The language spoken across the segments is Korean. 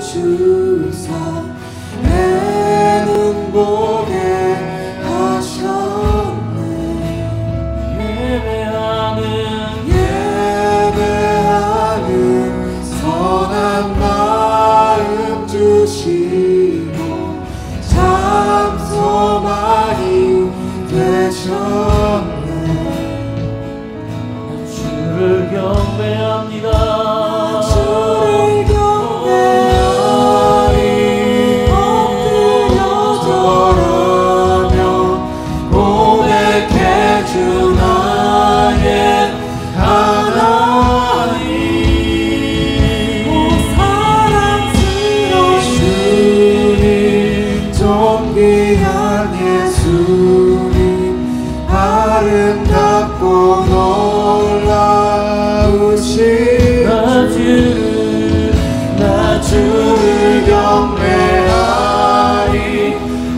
주사 내 눈 보게 하셨네. 예배하는 선한 마음 주시고 참 소망이 되셨네. 주를 경배합니다. 주를 경배하리. 엎드려 절하며 고백해 주 나의 하나님. 오 사랑스러운 주님, 존귀한 예수님, 아름답고 놀라우신 나 주를 경배하리.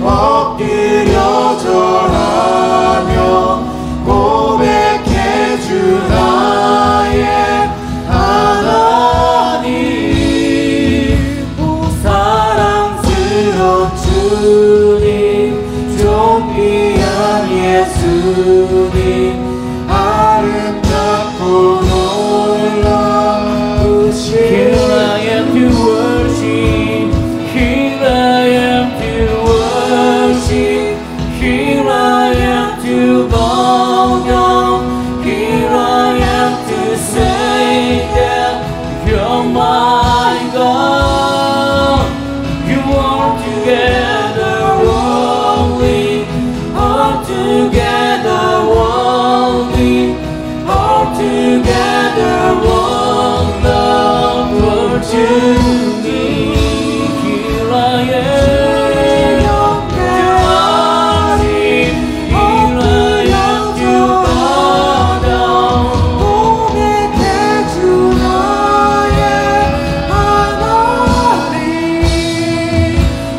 엎드려 절하며 고백해 주 나의 하나님. 오 사랑스러운 주님, 존귀한 예수님, 아름답고 놀라우신 Here I am to worship. Here I am to worship. Here I am to bow down. Here I am to say that you're my God. You are together holy, altogether worthy, altogether wonderful to me. Here I am to worship. Here I am to bow down. 고백해 주 나의 하나님.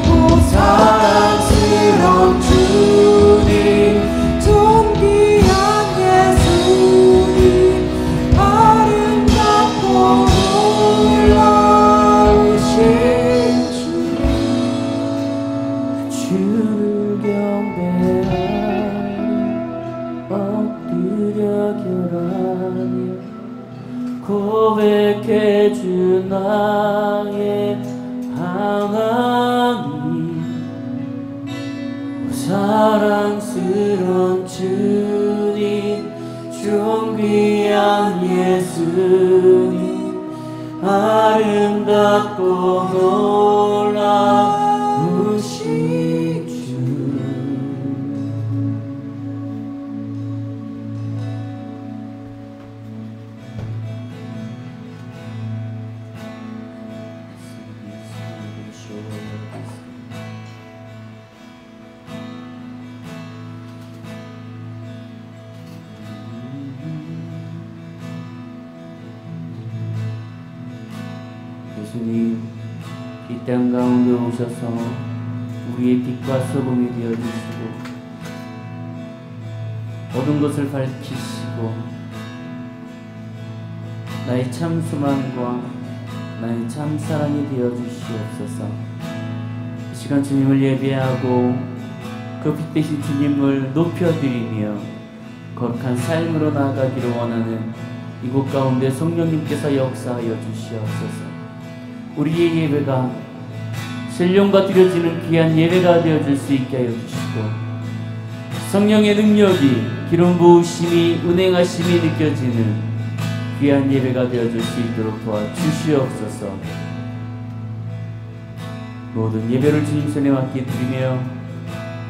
오 사랑스러운 주님, 존귀한 예수님, 아름답고 놀라우신 주. 주를 경배하며 엎드려 절하며 고백해 주 나의 하나님. 사랑스러운 주님, 존귀한 예수님, 아름답고 놀라우신 주. 예수님, 이 땅 가운데 오셔서 우리의 빛과 소금이 되어주시고 어두운 것을 밝히시고 나의 참 소망과 나의 참 사랑이 되어주시옵소서. 이 시간 주님을 예배하고 그 빛 대신 주님을 높여드리며 거룩한 삶으로 나아가기를 원하는 이곳 가운데 성령님께서 역사하여 주시옵소서. 우리의 예배가 신령과 드려지는 귀한 예배가 되어줄 수 있게 하여 주시고 성령의 능력이 기름 부으심이 운행하심이 느껴지는 귀한 예배가 되어줄 수 있도록 도와주시옵소서. 모든 예배를 주님 손에 맡겨드리며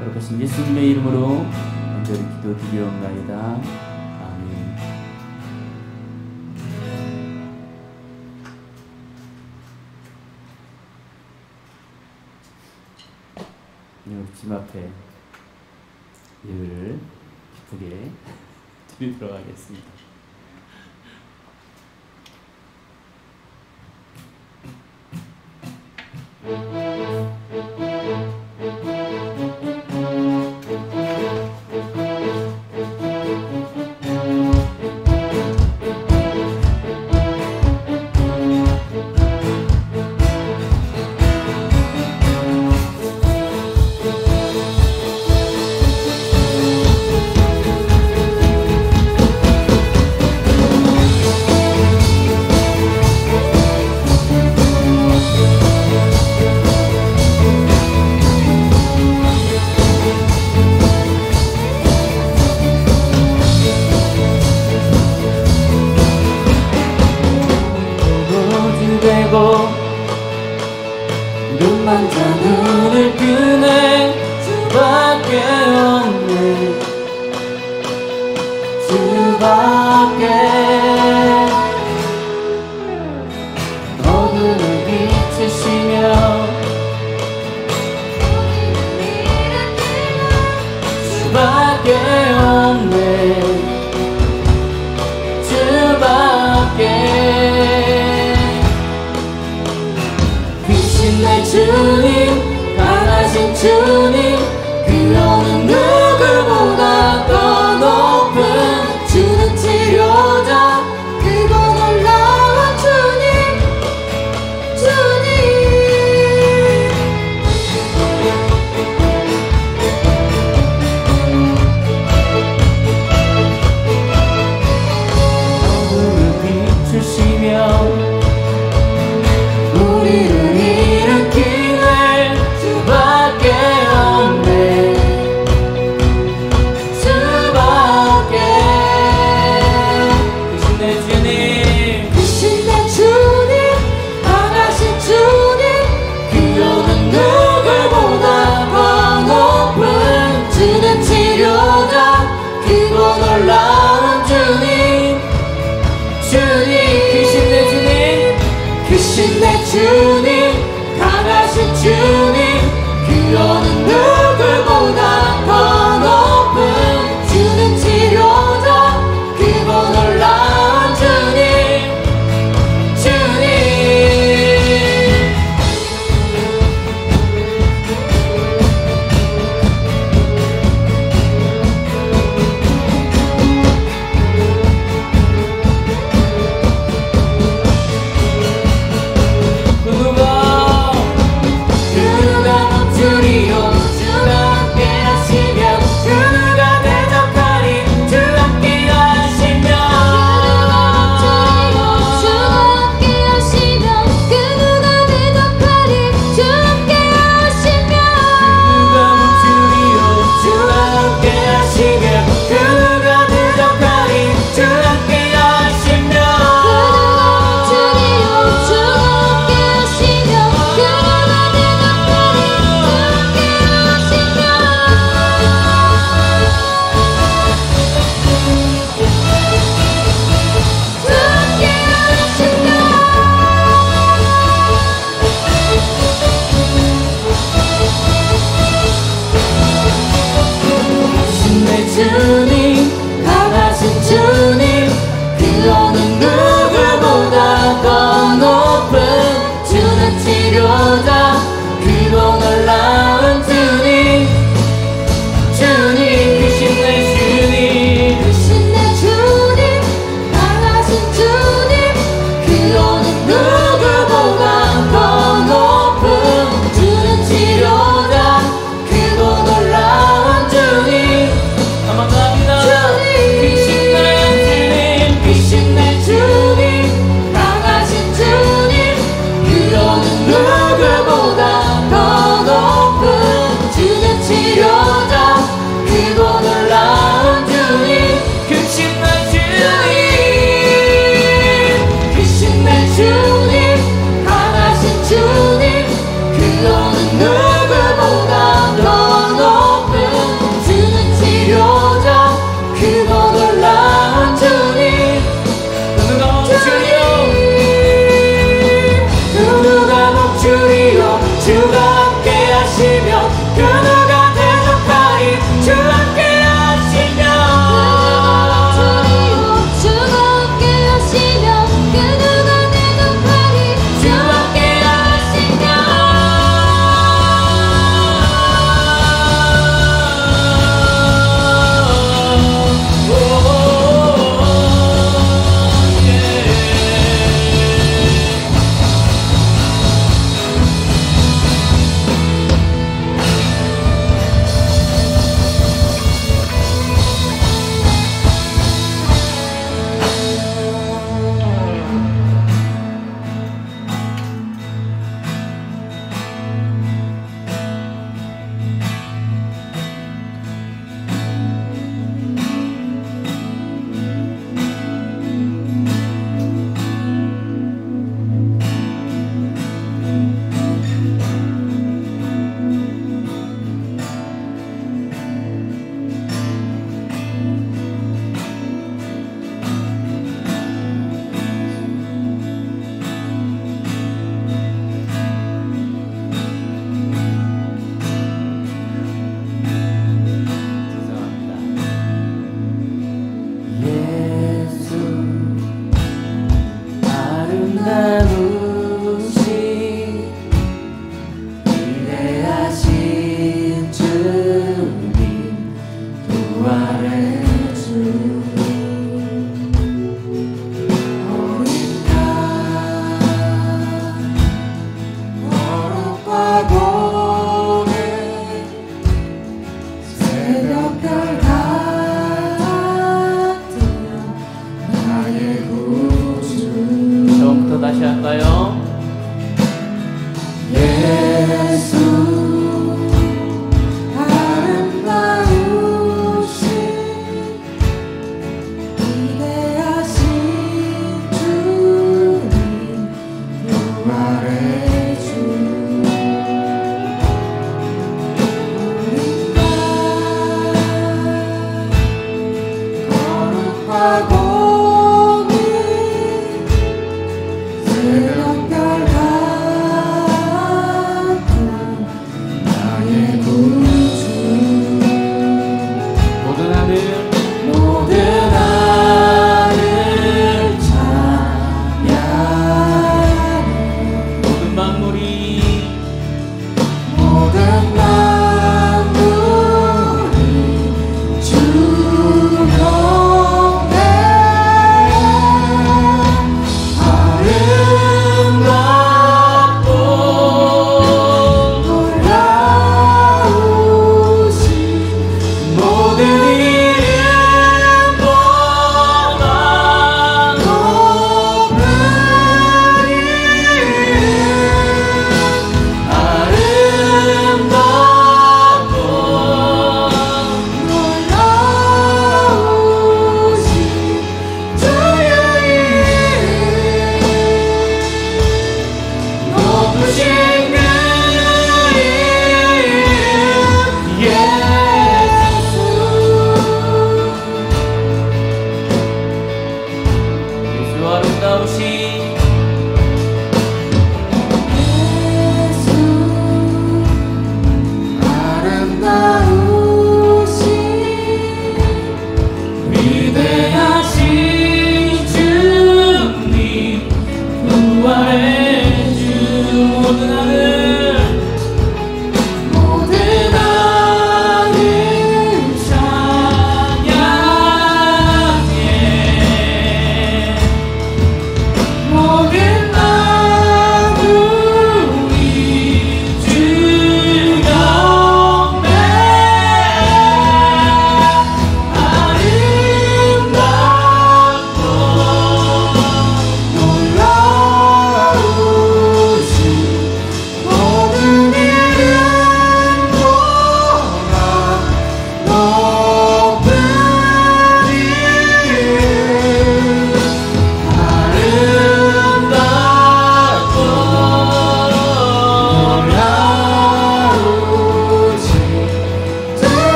거룩하신 예수님의 이름으로 간절히 기도드리옵나이다. 아멘. 우리 집 앞에 예배를 기쁘게 드리도록 하겠습니다. 하고 눈만 자눈을 뜨네 주밖에 없네 주밖에 어둠을 비추시며 주밖에 없네 주밖에 크신 내 주님 강하신 주님 그 어느 누구보다 더 높은 주는 치료자 그고 놀라운 주님 주님 어둠을 비추시며 우리를 일으키네 주밖에 없네 주밖에 크신 내 주님 크신 내 주님 강하신 주님 그 어느 누구보다 더 높은 주는 치료자 크고 놀라운 주님 주님 크신 내 주님 크신 내 주님 강하신 주님 그 어느 누구보다 더 높은 주는 치료자 크고 놀라운 주님 주님 그 누가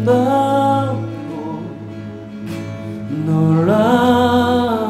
아름답고 놀라우신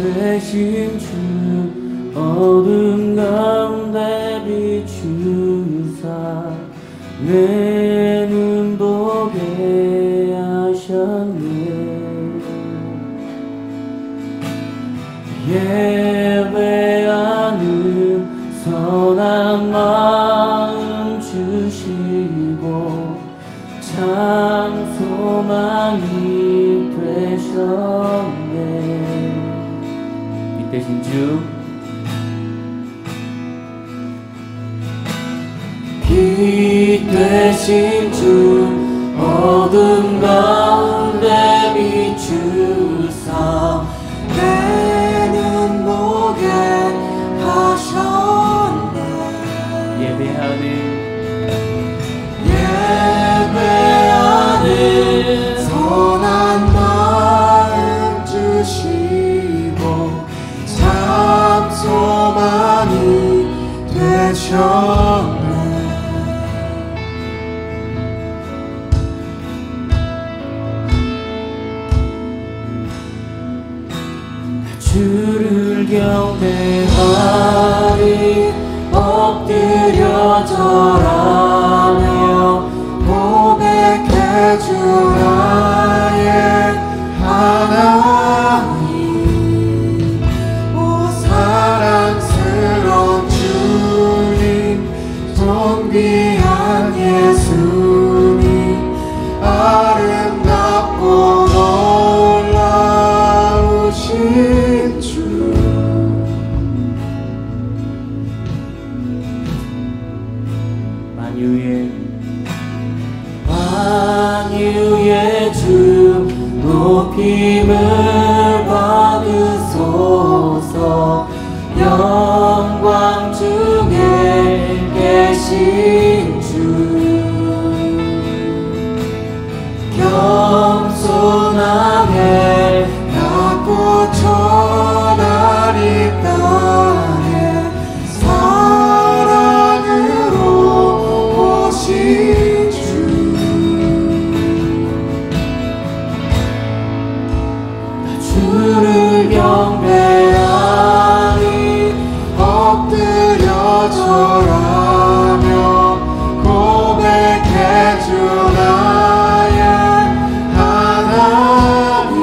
되신 주 어둠 가운데 비추사 내 눈 보게 하셨네. 예배하는 선한 마음 주시고 참 소망이 되셨네. 빛 대신 주 빛 되신 주 어둠 가운데 비추사 내 눈 보게 하셨네. 예배하는 선한 마음 주시고 참 소망이 되셨네. 주를 경배하리 엎드려 절하며 고백해 주 나의 하나님. 오 사랑스러운 주님 존귀한 예수님 아름답고 놀라우신 주. 만유의 주 높임을 받으소서. 영광 중에 계신 주 겸손하게 낮고 천하리 땅에 사랑으로 오신 주를 경배하니 엎드려 절하며 고백해 주 나의 하나님.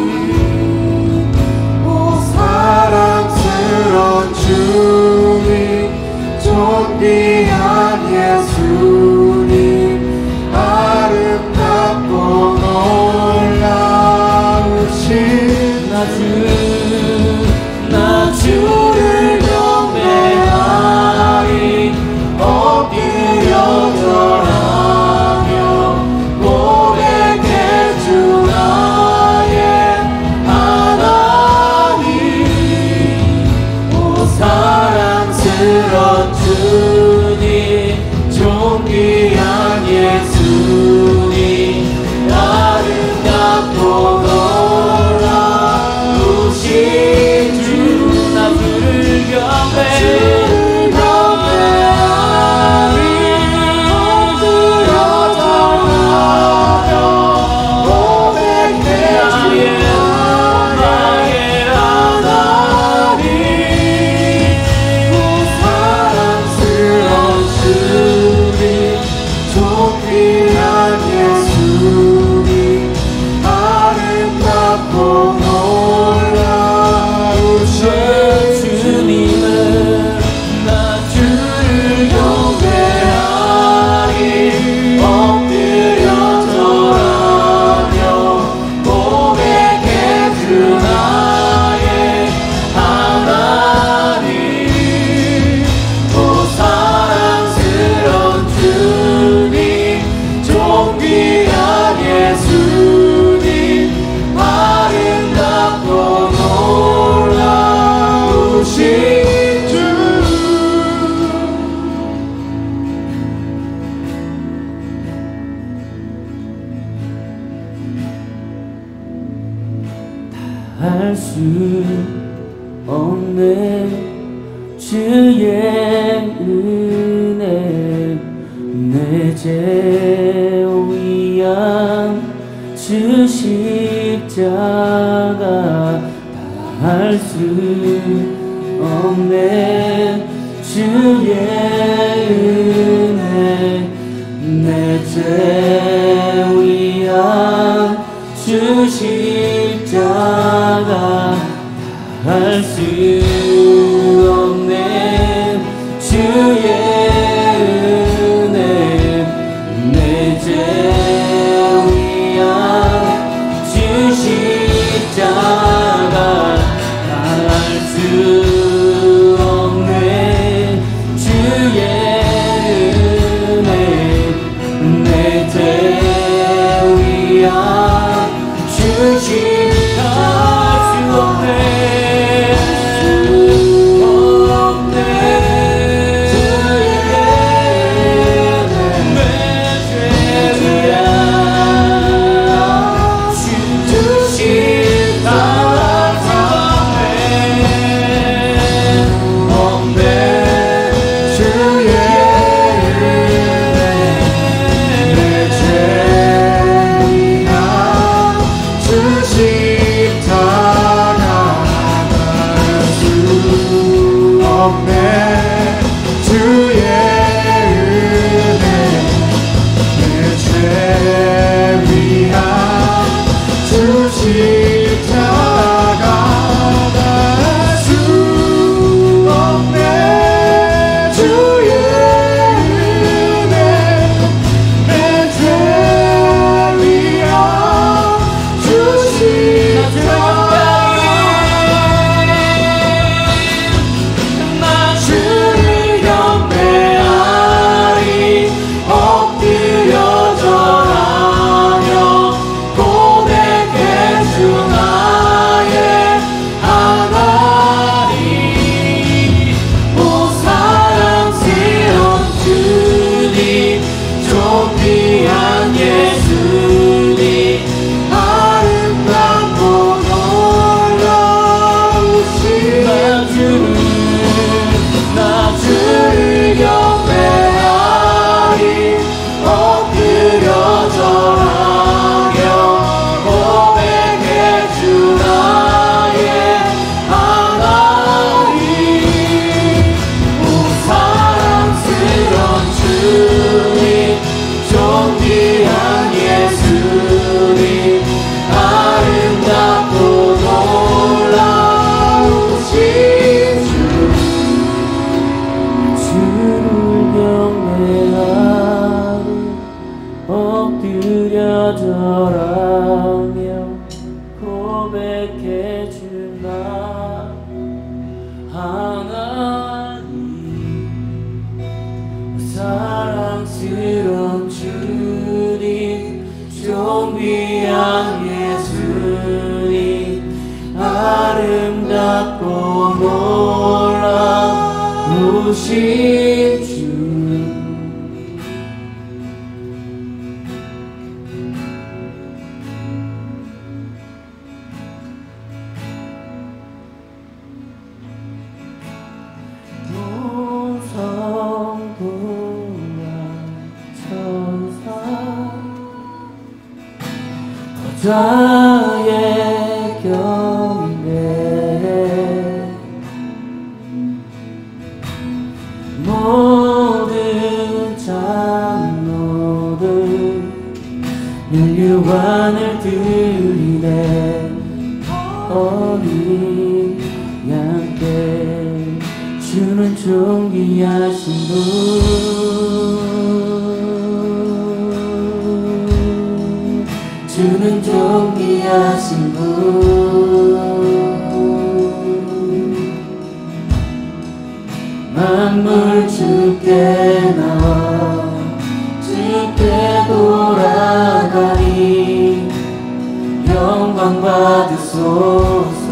오 사랑스러운 주님 존귀한 예수님 아름답고 놀라우신 나 주를 경배하리 엎드려 절하며 고백해 주 나의 하나님. 오 사랑스러운 주님 존귀한 예수님 아름답고 놀라우신 주. 나 주를 경배하리 엎드려 절하며 고백해 주 나의 하나님. 오 사랑스러운 주님 존귀한 예수님 아름답고 놀라우신 주님은 나 주를 경배하리 엎드려 절하며 고백해 주 나의 하나님. 오 사랑스러운 주님 존귀한 예수님 아름답고 놀라우신 주. 다 할 수 없네 주의 은혜 내 죄 위한 주 십자가 다 할 수 없네. 주의 은혜 내 죄 위한 주 십자가 할 수 없네. 주의 은혜 내 죄 위한 주 십자가 할 수 없네. 주의 은혜 내 죄 위한 주 십자가 할 수 없네. 자의 경배 모든 장로들 인류관을 드리네. 어린 양께 주는 존귀하신 주는 존귀하신 분. 만물 주께 나와 주께 돌아가니 영광 받으소서.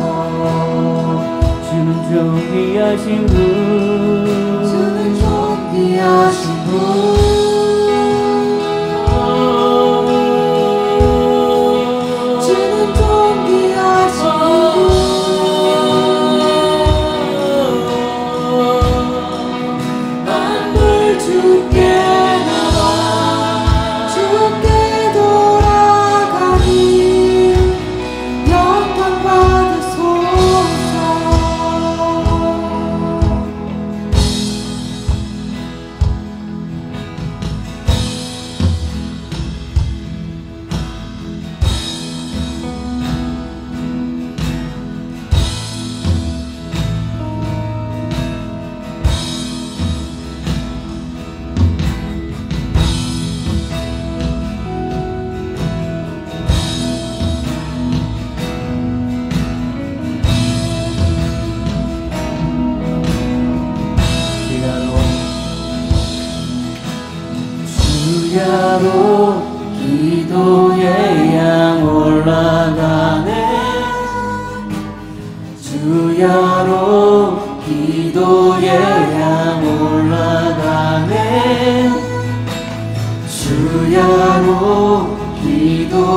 주는 존귀하신 분. 주는 존귀하신 분. 영광 받으소서.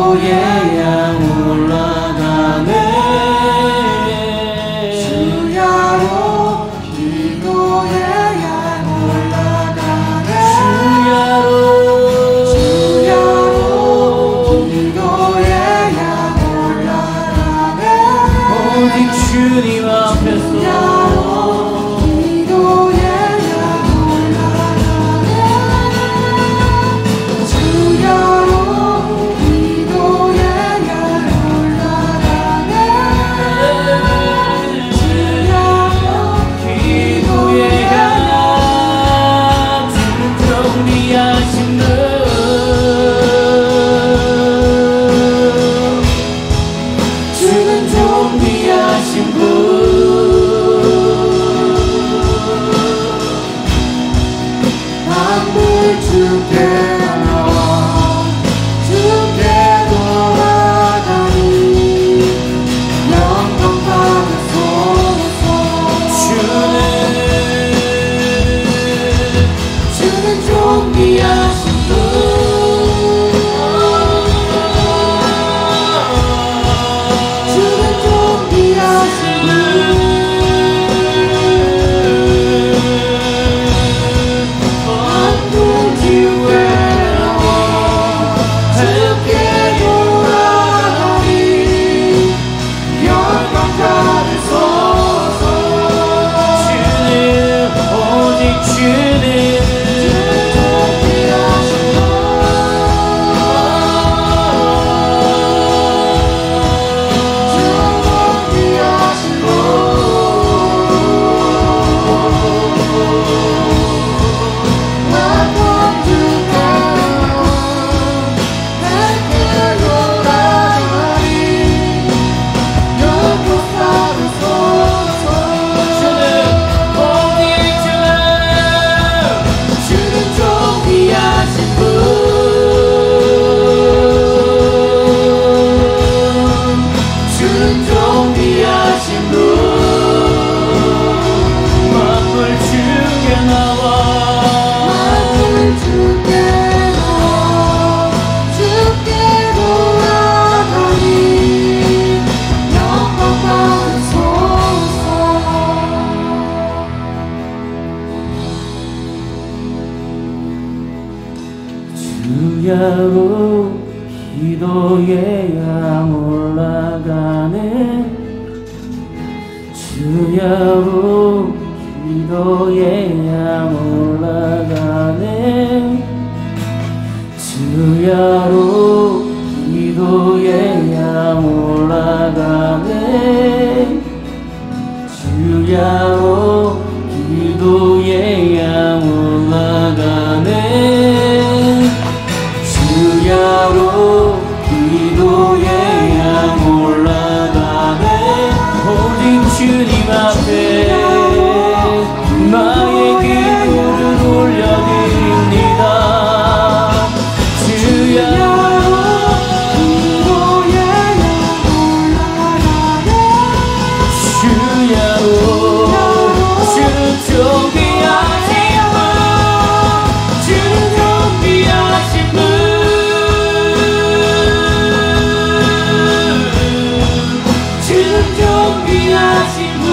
기도의 양 올라가네 주야로 기도의 양 올라가네 주야로 기도의 양 올라가네 오직 주님 앞에서 기도의 양 올라가네 주야로 기도의 양 올라가네 기도의 양 주는 정리하신 분 주는 정리하신 분 만물 주께 나와 주께 돌아가니 영광 받으소서 주는 정리하신 분 주는 존귀하신 만물 주께 나와 주께 돌아가니 영광 받으소서 주는 오직 주는 주야로 기도의 양 올라가네 주야로 기도의 양 올라가네 주야로 기도의 양 올라가네 주야로 기도의 양 올라가네 주야로 기도의 양 올라가네 오직 주님 앞에 나의 기도를 올려드립니다 주야로 기도의 양 올라가네 주야로 주는 정비하신 분 주는 정비하신 분 주는 정비하신 분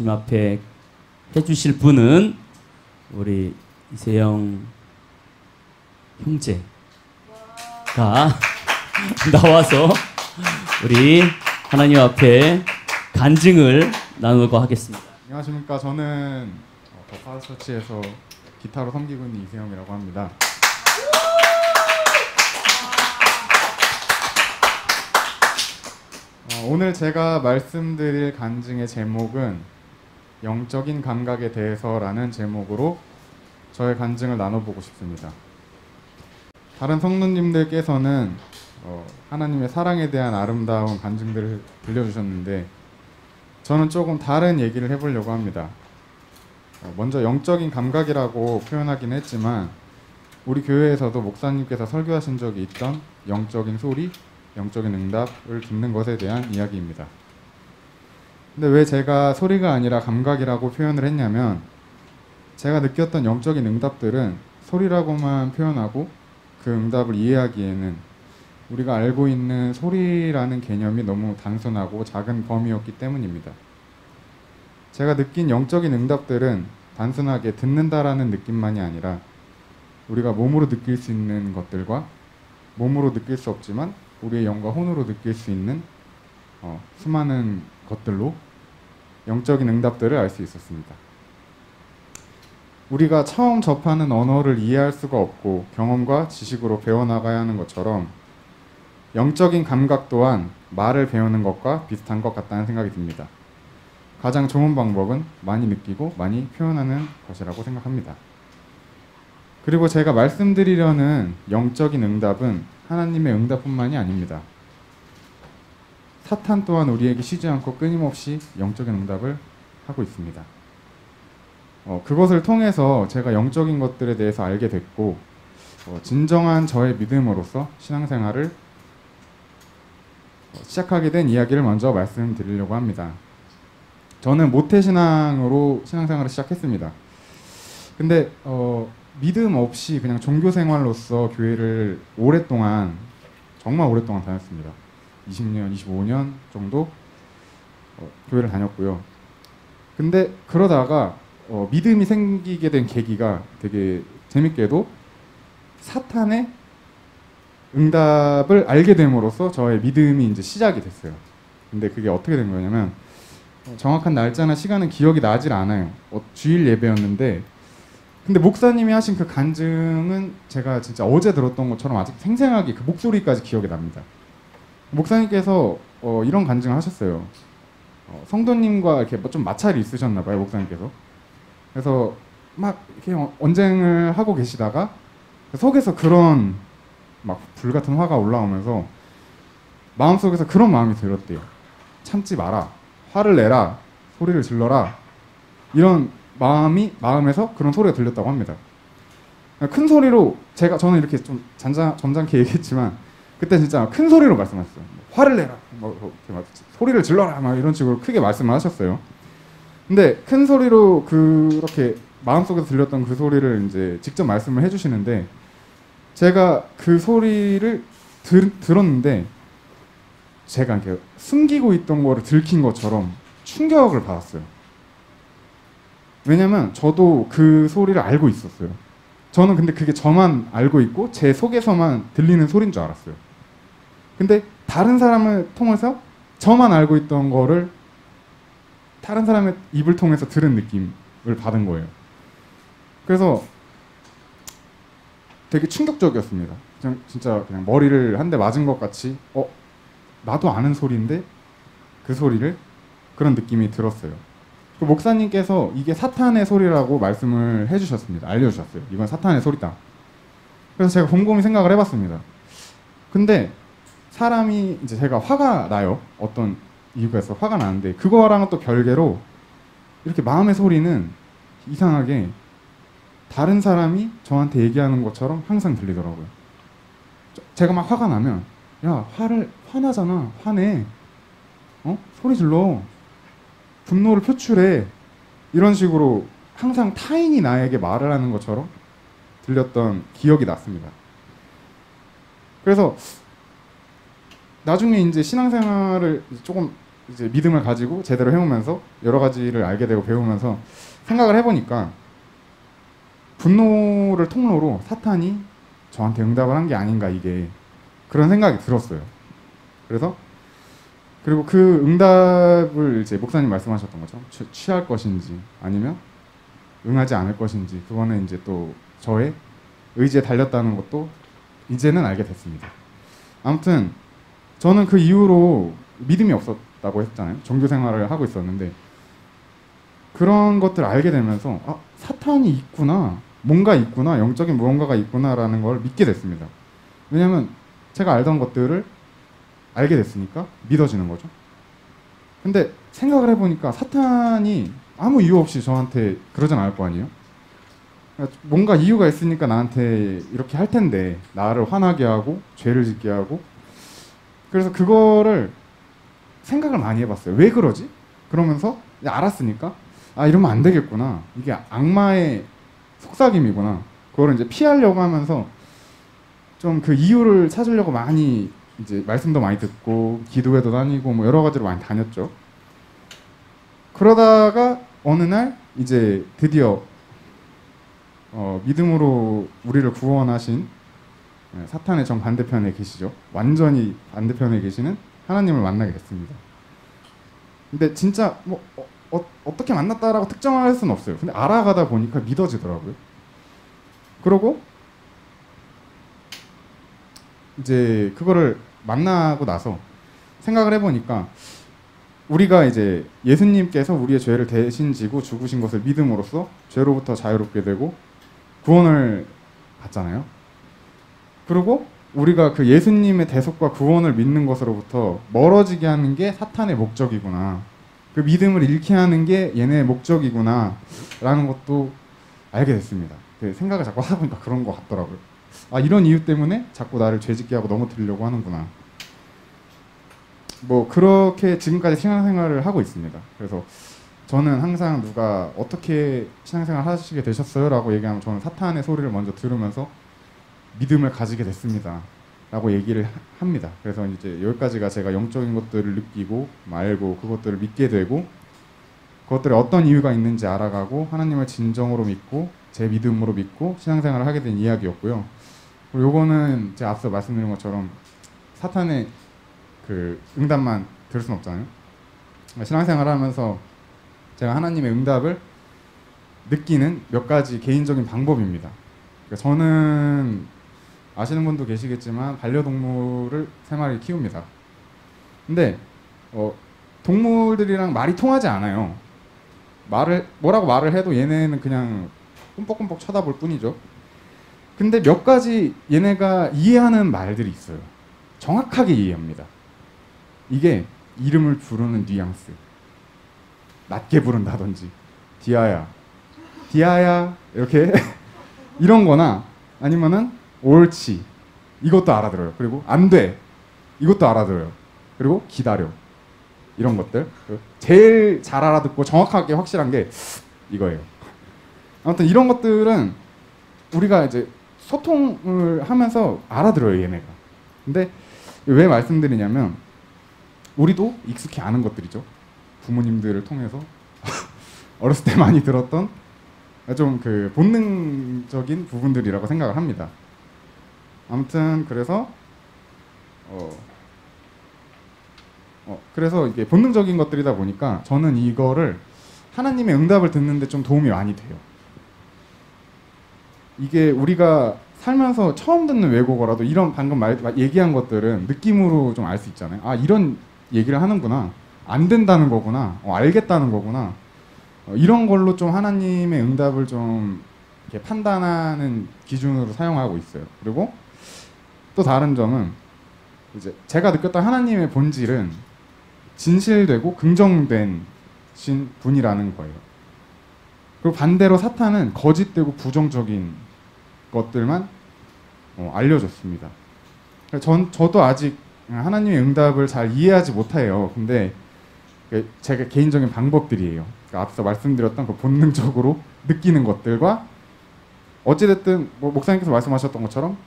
주님 앞에 해주실 분은 우리 이세영 형제가 나와서 우리 하나님 앞에 간증을 나누고 하겠습니다. 안녕하십니까. 저는 더파처치에서 기타로 섬기고 있는 이세영이라고 합니다. 오늘 제가 말씀드릴 간증의 제목은 영적인 감각에 대해서라는 제목으로 저의 간증을 나눠보고 싶습니다. 다른 성도님들께서는 하나님의 사랑에 대한 아름다운 간증들을 들려주셨는데 저는 조금 다른 얘기를 해보려고 합니다. 먼저 영적인 감각이라고 표현하긴 했지만 우리 교회에서도 목사님께서 설교하신 적이 있던 영적인 소리, 영적인 응답을 듣는 것에 대한 이야기입니다. 근데 왜 제가 소리가 아니라 감각이라고 표현을 했냐면 제가 느꼈던 영적인 응답들은 소리라고만 표현하고 그 응답을 이해하기에는 우리가 알고 있는 소리라는 개념이 너무 단순하고 작은 범위였기 때문입니다. 제가 느낀 영적인 응답들은 단순하게 듣는다라는 느낌만이 아니라 우리가 몸으로 느낄 수 있는 것들과 몸으로 느낄 수 없지만 우리의 영과 혼으로 느낄 수 있는 수많은 것들로 영적인 응답들을 알 수 있었습니다. 우리가 처음 접하는 언어를 이해할 수가 없고 경험과 지식으로 배워나가야 하는 것처럼 영적인 감각 또한 말을 배우는 것과 비슷한 것 같다는 생각이 듭니다. 가장 좋은 방법은 많이 느끼고 많이 표현하는 것이라고 생각합니다. 그리고 제가 말씀드리려는 영적인 응답은 하나님의 응답뿐만이 아닙니다. 사탄 또한 우리에게 쉬지 않고 끊임없이 영적인 응답을 하고 있습니다. 그것을 통해서 제가 영적인 것들에 대해서 알게 됐고 진정한 저의 믿음으로서 신앙생활을 시작하게 된 이야기를 먼저 말씀드리려고 합니다. 저는 모태신앙으로 신앙생활을 시작했습니다. 근데 믿음 없이 그냥 종교생활로서 교회를 오랫동안, 정말 오랫동안 다녔습니다. 20년, 25년 정도 교회를 다녔고요. 근데 그러다가 믿음이 생기게 된 계기가 되게 재밌게도 사탄의 응답을 알게 됨으로써 저의 믿음이 이제 시작이 됐어요. 근데 그게 어떻게 된 거냐면 정확한 날짜나 시간은 기억이 나질 않아요. 주일 예배였는데 근데 목사님이 하신 그 간증은 제가 진짜 어제 들었던 것처럼 아직 생생하게 그 목소리까지 기억이 납니다. 목사님께서 이런 간증을 하셨어요. 성도님과 이렇게 좀 마찰이 있으셨나 봐요, 목사님께서. 그래서 막 이렇게 언쟁을 하고 계시다가 속에서 그런 막 불같은 화가 올라오면서 마음속에서 그런 마음이 들었대요. 참지 마라, 화를 내라, 소리를 질러라, 이런 마음에서 그런 소리가 들렸다고 합니다. 큰 소리로 저는 이렇게 좀 점잖게 얘기했지만 그때 진짜 큰 소리로 말씀하셨어요. 화를 내라, 막 소리를 질러라, 막 이런 식으로 크게 말씀을 하셨어요. 근데 큰 소리로 그렇게 마음속에서 들렸던 그 소리를 이제 직접 말씀을 해주시는데 제가 그 소리를 들었는데 제가 이렇게 숨기고 있던 거를 들킨 것처럼 충격을 받았어요. 왜냐면 저도 그 소리를 알고 있었어요. 저는 근데 그게 저만 알고 있고 제 속에서만 들리는 소리인 줄 알았어요. 근데 다른 사람을 통해서 저만 알고 있던 거를 다른 사람의 입을 통해서 들은 느낌을 받은 거예요. 그래서 되게 충격적이었습니다. 진짜 그냥 머리를 한 대 맞은 것 같이 나도 아는 소리인데 그 소리를 그런 느낌이 들었어요. 그 목사님께서 이게 사탄의 소리라고 말씀을 해주셨습니다. 알려주셨어요. 이건 사탄의 소리다. 그래서 제가 곰곰이 생각을 해봤습니다. 근데 사람이 이제 제가 화가 나요. 어떤 이유가 있어 화가 나는데 그거랑은 또 별개로 이렇게 마음의 소리는 이상하게 다른 사람이 저한테 얘기하는 것처럼 항상 들리더라고요. 제가 막 화가 나면 야 화나잖아 화내 소리 질러 분노를 표출해 이런 식으로 항상 타인이 나에게 말을 하는 것처럼 들렸던 기억이 났습니다. 그래서 나중에 이제 신앙생활을 조금 이제 믿음을 가지고 제대로 해오면서 여러 가지를 알게 되고 배우면서 생각을 해보니까 분노를 통로로 사탄이 저한테 응답을 한 게 아닌가 이게 그런 생각이 들었어요. 그래서 그리고 그 응답을 이제 목사님 말씀하셨던 것처럼 취할 것인지 아니면 응하지 않을 것인지 그거는 이제 또 저의 의지에 달렸다는 것도 이제는 알게 됐습니다. 아무튼 저는 그 이후로 믿음이 없었다고 했잖아요. 종교 생활을 하고 있었는데 그런 것들을 알게 되면서 아 사탄이 있구나 뭔가 있구나 영적인 무언가가 있구나라는 걸 믿게 됐습니다. 왜냐하면 제가 알던 것들을 알게 됐으니까 믿어지는 거죠. 근데 생각을 해보니까 사탄이 아무 이유 없이 저한테 그러진 않을 거 아니에요. 뭔가 이유가 있으니까 나한테 이렇게 할 텐데 나를 화나게 하고 죄를 짓게 하고 그래서 그거를 생각을 많이 해봤어요. 왜 그러지? 그러면서 알았으니까 아 이러면 안 되겠구나. 이게 악마의 속삭임이구나. 그거를 이제 피하려고 하면서 좀 그 이유를 찾으려고 많이 이제 말씀도 많이 듣고 기도회도 다니고 뭐 여러 가지로 많이 다녔죠. 그러다가 어느 날 이제 드디어 믿음으로 우리를 구원하신 사탄의 정반대편에 계시죠. 완전히 반대편에 계시는 하나님을 만나게 됐습니다. 근데 진짜 뭐 어떻게 만났다라고 특정할 수는 없어요. 근데 알아가다 보니까 믿어지더라고요. 그러고 이제 그거를 만나고 나서 생각을 해보니까 우리가 이제 예수님께서 우리의 죄를 대신 지고 죽으신 것을 믿음으로써 죄로부터 자유롭게 되고 구원을 받잖아요. 그리고 우리가 그 예수님의 대속과 구원을 믿는 것으로부터 멀어지게 하는 게 사탄의 목적이구나. 그 믿음을 잃게 하는 게 얘네의 목적이구나 라는 것도 알게 됐습니다. 생각을 자꾸 하다 보니까 그런 것 같더라고요. 아 이런 이유 때문에 자꾸 나를 죄짓게 하고 넘어뜨리려고 하는구나. 뭐 그렇게 지금까지 신앙생활을 하고 있습니다. 그래서 저는 항상 누가 어떻게 신앙생활 하시게 되셨어요? 라고 얘기하면 저는 사탄의 소리를 먼저 들으면서 믿음을 가지게 됐습니다 라고 얘기를 합니다. 그래서 이제 여기까지가 제가 영적인 것들을 느끼고 알고 그것들을 믿게 되고 그것들에 어떤 이유가 있는지 알아가고 하나님을 진정으로 믿고 제 믿음으로 믿고 신앙생활을 하게 된 이야기였고요. 그리고 요거는 제가 앞서 말씀드린 것처럼 사탄의 그 응답만 들을 순 없잖아요. 신앙생활을 하면서 제가 하나님의 응답을 느끼는 몇 가지 개인적인 방법입니다. 그러니까 저는 아시는 분도 계시겠지만 반려동물을 3마리 키웁니다. 근데 동물들이랑 말이 통하지 않아요. 뭐라고 말을 해도 얘네는 그냥 꿈뻑꿈뻑 쳐다볼 뿐이죠. 근데 몇 가지 얘네가 이해하는 말들이 있어요. 정확하게 이해합니다. 이게 이름을 부르는 뉘앙스, 낮게 부른다든지 디아야 이렇게 이런 거나 아니면은 옳지 이것도 알아들어요. 그리고 안 돼 이것도 알아들어요. 그리고 기다려 이런 것들 제일 잘 알아듣고 정확하게 확실한 게 이거예요. 아무튼 이런 것들은 우리가 이제 소통을 하면서 알아들어요 얘네가. 근데 왜 말씀드리냐면 우리도 익숙히 아는 것들이죠. 부모님들을 통해서 어렸을 때 많이 들었던 좀 그 본능적인 부분들이라고 생각을 합니다. 아무튼 그래서 그래서 이게 본능적인 것들이다 보니까 저는 이거를 하나님의 응답을 듣는데 좀 도움이 많이 돼요. 이게 우리가 살면서 처음 듣는 외국어라도 이런 방금 얘기한 것들은 느낌으로 좀 알 수 있잖아요. 아 이런 얘기를 하는구나. 안 된다는 거구나. 알겠다는 거구나. 이런 걸로 좀 하나님의 응답을 좀 이렇게 판단하는 기준으로 사용하고 있어요. 그리고 또 다른 점은 이제 제가 느꼈던 하나님의 본질은 진실되고 긍정된 신 분이라는 거예요. 그리고 반대로 사탄은 거짓되고 부정적인 것들만 알려줬습니다. 저도 아직 하나님의 응답을 잘 이해하지 못해요. 근데 제가 개인적인 방법들이에요. 그러니까 앞서 말씀드렸던 그 본능적으로 느끼는 것들과 어찌됐든 목사님께서 말씀하셨던 것처럼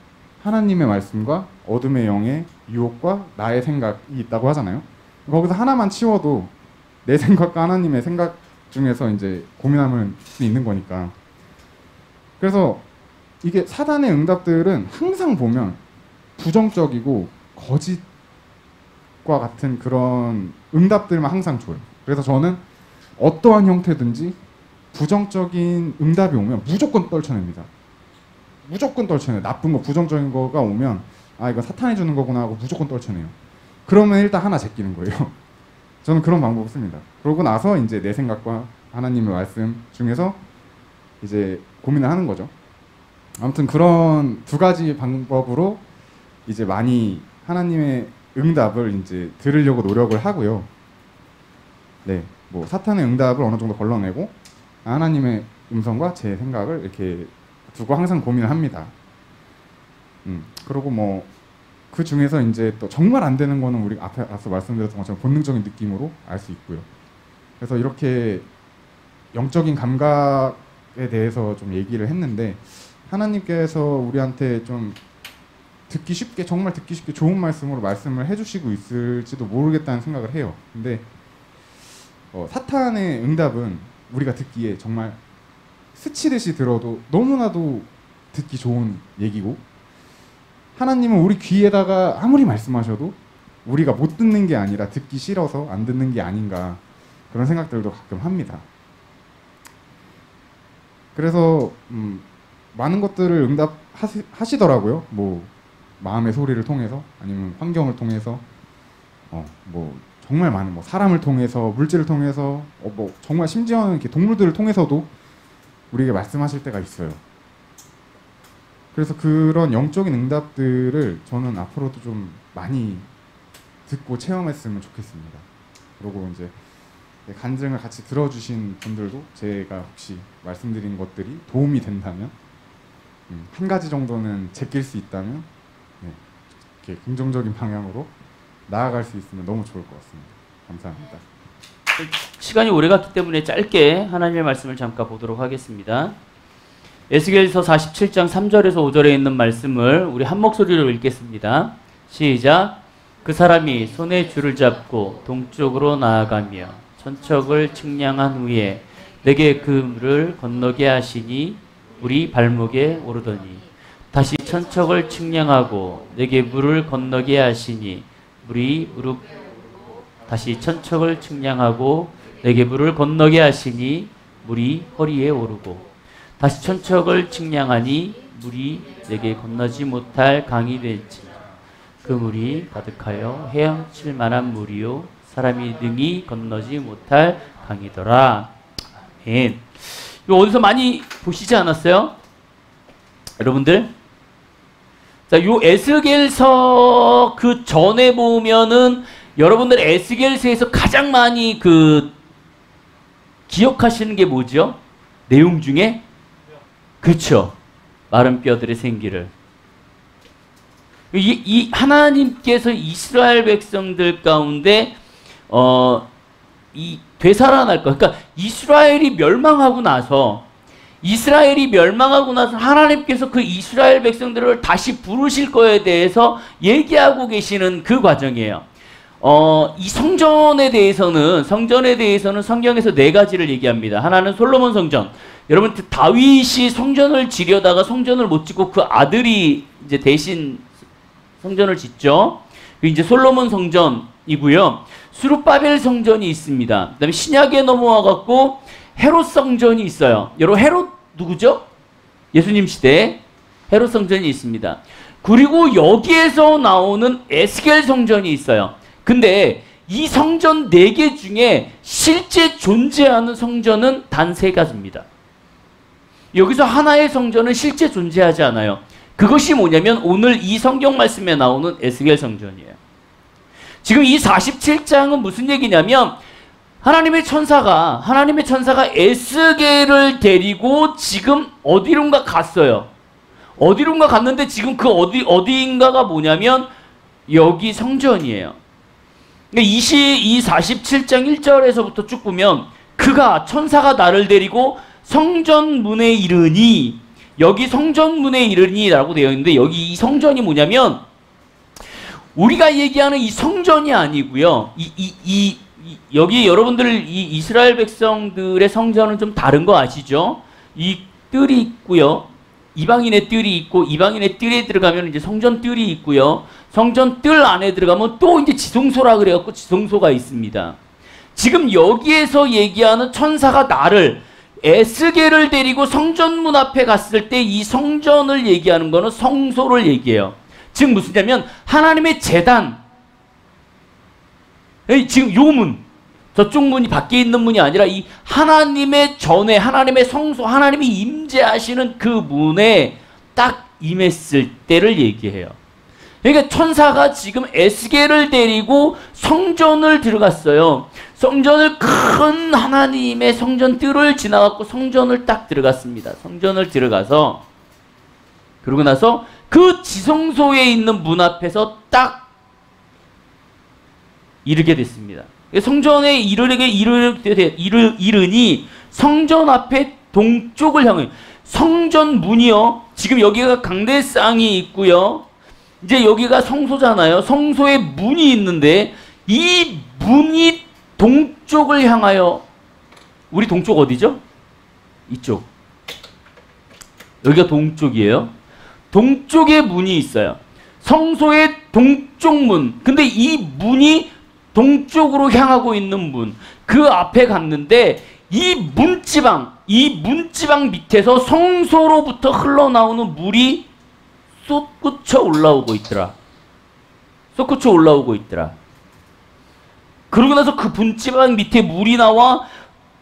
하나님의 말씀과 어둠의 영의 유혹과 나의 생각이 있다고 하잖아요. 거기서 하나만 치워도 내 생각과 하나님의 생각 중에서 이제 고민할 수 있는 거니까. 그래서 이게 사단의 응답들은 항상 보면 부정적이고 거짓과 같은 그런 응답들만 항상 줘요. 그래서 저는 어떠한 형태든지 부정적인 응답이 오면 무조건 떨쳐냅니다. 무조건 떨쳐내요. 나쁜 거, 부정적인 거가 오면 아 이거 사탄이 주는 거구나 하고 무조건 떨쳐내요. 그러면 일단 하나 제끼는 거예요. 저는 그런 방법을 씁니다. 그러고 나서 이제 내 생각과 하나님의 말씀 중에서 이제 고민을 하는 거죠. 아무튼 그런 두 가지 방법으로 이제 많이 하나님의 응답을 이제 들으려고 노력을 하고요. 네, 뭐 사탄의 응답을 어느 정도 걸러내고 하나님의 음성과 제 생각을 이렇게 두고 항상 고민을 합니다. 그리고 뭐 그 중에서 이제 또 정말 안 되는 거는 우리 앞서 말씀드렸던 것처럼 본능적인 느낌으로 알 수 있고요. 그래서 이렇게 영적인 감각에 대해서 좀 얘기를 했는데 하나님께서 우리한테 좀 듣기 쉽게 정말 듣기 쉽게 좋은 말씀으로 말씀을 해주시고 있을지도 모르겠다는 생각을 해요. 근데 사탄의 응답은 우리가 듣기에 정말 스치듯이 들어도 너무나도 듣기 좋은 얘기고 하나님은 우리 귀에다가 아무리 말씀하셔도 우리가 못 듣는 게 아니라 듣기 싫어서 안 듣는 게 아닌가 그런 생각들도 가끔 합니다. 그래서 많은 것들을 응답하시더라고요. 뭐 마음의 소리를 통해서 아니면 환경을 통해서 뭐 정말 많은 뭐 사람을 통해서 물질을 통해서 뭐 정말 심지어는 이렇게 동물들을 통해서도 우리에게 말씀하실 때가 있어요. 그래서 그런 영적인 응답들을 저는 앞으로도 좀 많이 듣고 체험했으면 좋겠습니다. 그리고 이제 간증을 같이 들어주신 분들도 제가 혹시 말씀드린 것들이 도움이 된다면 한 가지 정도는 제낄 수 있다면 이렇게 긍정적인 방향으로 나아갈 수 있으면 너무 좋을 것 같습니다. 감사합니다. 시간이 오래 갔기 때문에 짧게 하나님의 말씀을 잠깐 보도록 하겠습니다. 에스겔서 47장 3절에서 5절에 있는 말씀을 우리 한 목소리로 읽겠습니다. 시작. 그 사람이 손에 줄을 잡고 동쪽으로 나아가며 천척을 측량한 후에 내게 그 물을 건너게 하시니 물이 발목에 오르더니 다시 천척을 측량하고 내게 물을 건너게 하시니 물이 무릎 다시 천척을 측량하고 내게 물을 건너게 하시니 물이 허리에 오르고 다시 천척을 측량하니 물이 내게 건너지 못할 강이 될지 그 물이 가득하여 헤엄칠 만한 물이요 사람이 능히 건너지 못할 강이더라. 아멘. 이거 어디서 많이 보시지 않았어요? 여러분들? 자, 요 에스겔서 그 전에 보면은 여러분들 에스겔서에서 가장 많이 기억하시는 게 뭐죠? 내용 중에? 그렇죠. 마른 뼈들의 생기를. 이 하나님께서 이스라엘 백성들 가운데 이 되살아날 것. 그러니까 이스라엘이 멸망하고 나서 하나님께서 그 이스라엘 백성들을 다시 부르실 거에 대해서 얘기하고 계시는 그 과정이에요. 이 성전에 대해서는 성경에서 네 가지를 얘기합니다. 하나는 솔로몬 성전. 여러분 다윗이 성전을 지려다가 성전을 못 짓고 그 아들이 이제 대신 성전을 짓죠. 이제 솔로몬 성전이고요. 수룹바벨 성전이 있습니다. 그다음에 신약에 넘어와 갖고 헤롯 성전이 있어요. 여러분 헤롯 누구죠? 예수님 시대에 헤롯 성전이 있습니다. 그리고 여기에서 나오는 에스겔 성전이 있어요. 근데 이 성전 4개 중에 실제 존재하는 성전은 단 3가지입니다. 여기서 하나의 성전은 실제 존재하지 않아요. 그것이 뭐냐면 오늘 이 성경 말씀에 나오는 에스겔 성전이에요. 지금 이 47장은 무슨 얘기냐면 하나님의 천사가 에스겔을 데리고 지금 어디론가 갔어요. 어디론가 갔는데 지금 그 어디인가가 뭐냐면 여기 성전이에요. 이 47장 1절에서부터 쭉 보면 천사가 나를 데리고 성전문에 이르니, 여기 성전문에 이르니 라고 되어 있는데 여기 이 성전이 뭐냐면 우리가 얘기하는 이 성전이 아니고요. 여기 여러분들 이 이스라엘 백성들의 성전은 좀 다른 거 아시죠? 이 뜰이 있고요. 이방인의 뜰이 있고 이방인의 뜰에 들어가면 이제 성전 뜰이 있고요. 성전 뜰 안에 들어가면 또 이제 지성소라 그래갖고 지성소가 있습니다. 지금 여기에서 얘기하는 천사가 나를 에스겔을 데리고 성전문 앞에 갔을 때 이 성전을 얘기하는 거는 성소를 얘기해요. 즉 무슨냐면 하나님의 제단, 지금 요 문, 저쪽 문이 밖에 있는 문이 아니라 이 하나님의 전에 하나님의 성소, 하나님이 임재하시는 그 문에 딱 임했을 때를 얘기해요. 그러니까 천사가 지금 에스겔을 데리고 성전을 들어갔어요. 성전을 큰 하나님의 성전 뜰을 지나갔고 성전을 딱 들어갔습니다. 성전을 들어가서 그러고 나서 그 지성소에 있는 문 앞에서 딱 이르게 됐습니다. 성전에 이르니 성전 앞에 동쪽을 향해, 성전 문이요. 지금 여기가 강대상이 있고요. 이제 여기가 성소잖아요. 성소에 문이 있는데 이 문이 동쪽을 향하여, 우리 동쪽 어디죠? 이쪽. 여기가 동쪽이에요. 동쪽에 문이 있어요. 성소의 동쪽 문. 근데 이 문이 동쪽으로 향하고 있는 문. 그 앞에 갔는데 이 문지방 밑에서 성소로부터 흘러나오는 물이 솟구쳐 올라오고 있더라. 그러고 나서 그 문지방 밑에 물이 나와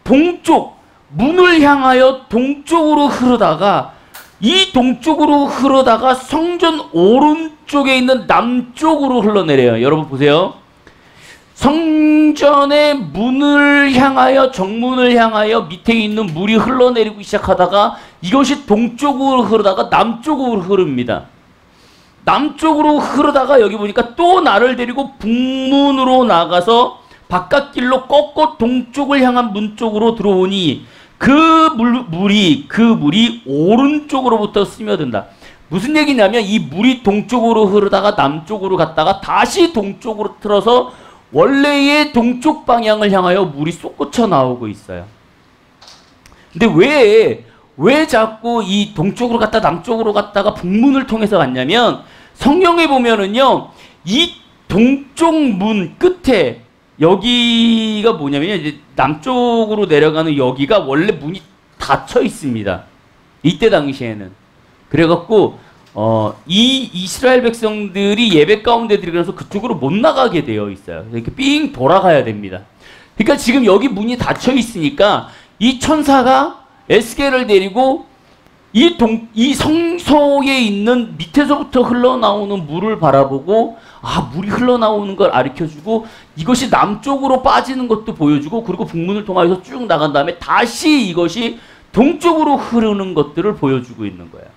동쪽, 문을 향하여 동쪽으로 흐르다가 이 동쪽으로 흐르다가 성전 오른쪽에 있는 남쪽으로 흘러내려요. 여러분 보세요. 성전의 문을 향하여, 정문을 향하여 밑에 있는 물이 흘러내리기 시작하다가 이것이 동쪽으로 흐르다가 남쪽으로 흐릅니다. 남쪽으로 흐르다가 여기 보니까 또 나를 데리고 북문으로 나가서 바깥길로 꺾고 동쪽을 향한 문 쪽으로 들어오니 그 물이 오른쪽으로부터 스며든다. 무슨 얘기냐면 이 물이 동쪽으로 흐르다가 남쪽으로 갔다가 다시 동쪽으로 틀어서 원래의 동쪽 방향을 향하여 물이 솟구쳐 나오고 있어요. 근데 왜 자꾸 이 동쪽으로 갔다 남쪽으로 갔다가 북문을 통해서 갔냐면 성경에 보면은요, 이 동쪽 문 끝에 여기가 뭐냐면 이제 남쪽으로 내려가는 여기가 원래 문이 닫혀 있습니다. 이때 당시에는. 그래갖고 이 이스라엘 백성들이 예배 가운데 들어가서 그쪽으로 못 나가게 되어 있어요. 이렇게 삥 돌아가야 됩니다. 그러니까 지금 여기 문이 닫혀 있으니까 이 천사가 에스겔을 데리고 이 성소에 있는 밑에서부터 흘러나오는 물을 바라보고 물이 흘러나오는 걸 가르쳐주고 이것이 남쪽으로 빠지는 것도 보여주고 그리고 북문을 통해서 쭉 나간 다음에 다시 이것이 동쪽으로 흐르는 것들을 보여주고 있는 거예요.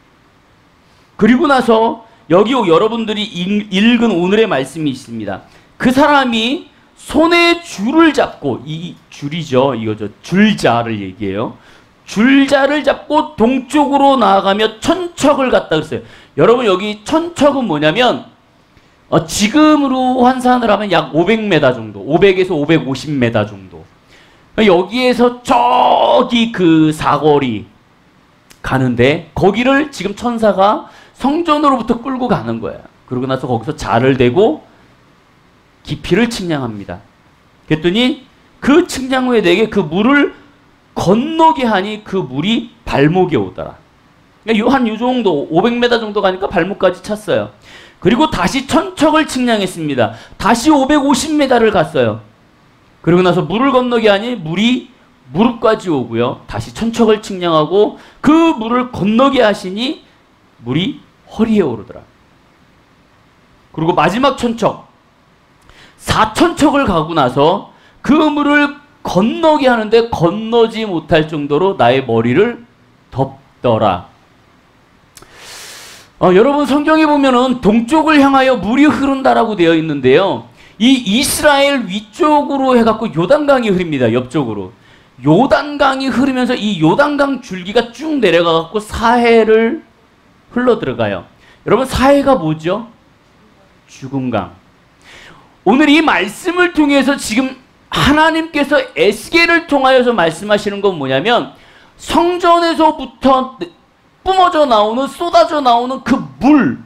그리고 나서 여기 여러분들이 읽은 오늘의 말씀이 있습니다. 그 사람이 손에 줄을 잡고, 이 줄이죠. 이거죠. 줄자를 얘기해요. 줄자를 잡고 동쪽으로 나아가며 천척을 갔다 그랬어요. 여러분 여기 천척은 뭐냐면 지금으로 환산을 하면 약 500m 정도, 500에서 550m 정도. 여기에서 저기 그 사거리 가는데 거기를 지금 천사가 성전으로부터 끌고 가는 거예요. 그러고 나서 거기서 자를 대고 깊이를 측량합니다. 그랬더니 그 측량 후에 내게 그 물을 건너게 하니 그 물이 발목에 오더라. 그러니까 한 요 정도 500m 정도 가니까 발목까지 찼어요. 그리고 다시 천척을 측량했습니다. 다시 550m를 갔어요. 그러고 나서 물을 건너게 하니 물이 무릎까지 오고요. 다시 천척을 측량하고 그 물을 건너게 하시니 물이 허리에 오르더라. 그리고 마지막 천척 4천척을 가고 나서 그 물을 건너게 하는데 건너지 못할 정도로 나의 머리를 덮더라. 여러분 성경에 보면은 동쪽을 향하여 물이 흐른다라고 되어 있는데요. 이 이스라엘 위쪽으로 해갖고 요단강이 흐릅니다. 옆쪽으로. 요단강이 흐르면서 이 요단강 줄기가 쭉 내려가갖고 사해를 흘러 들어가요. 여러분 사해가 뭐죠? 죽은 강. 오늘 이 말씀을 통해서 지금 하나님께서 에스겔을 통하여서 말씀하시는 건 뭐냐면 성전에서부터 뿜어져 나오는 쏟아져 나오는 그 물,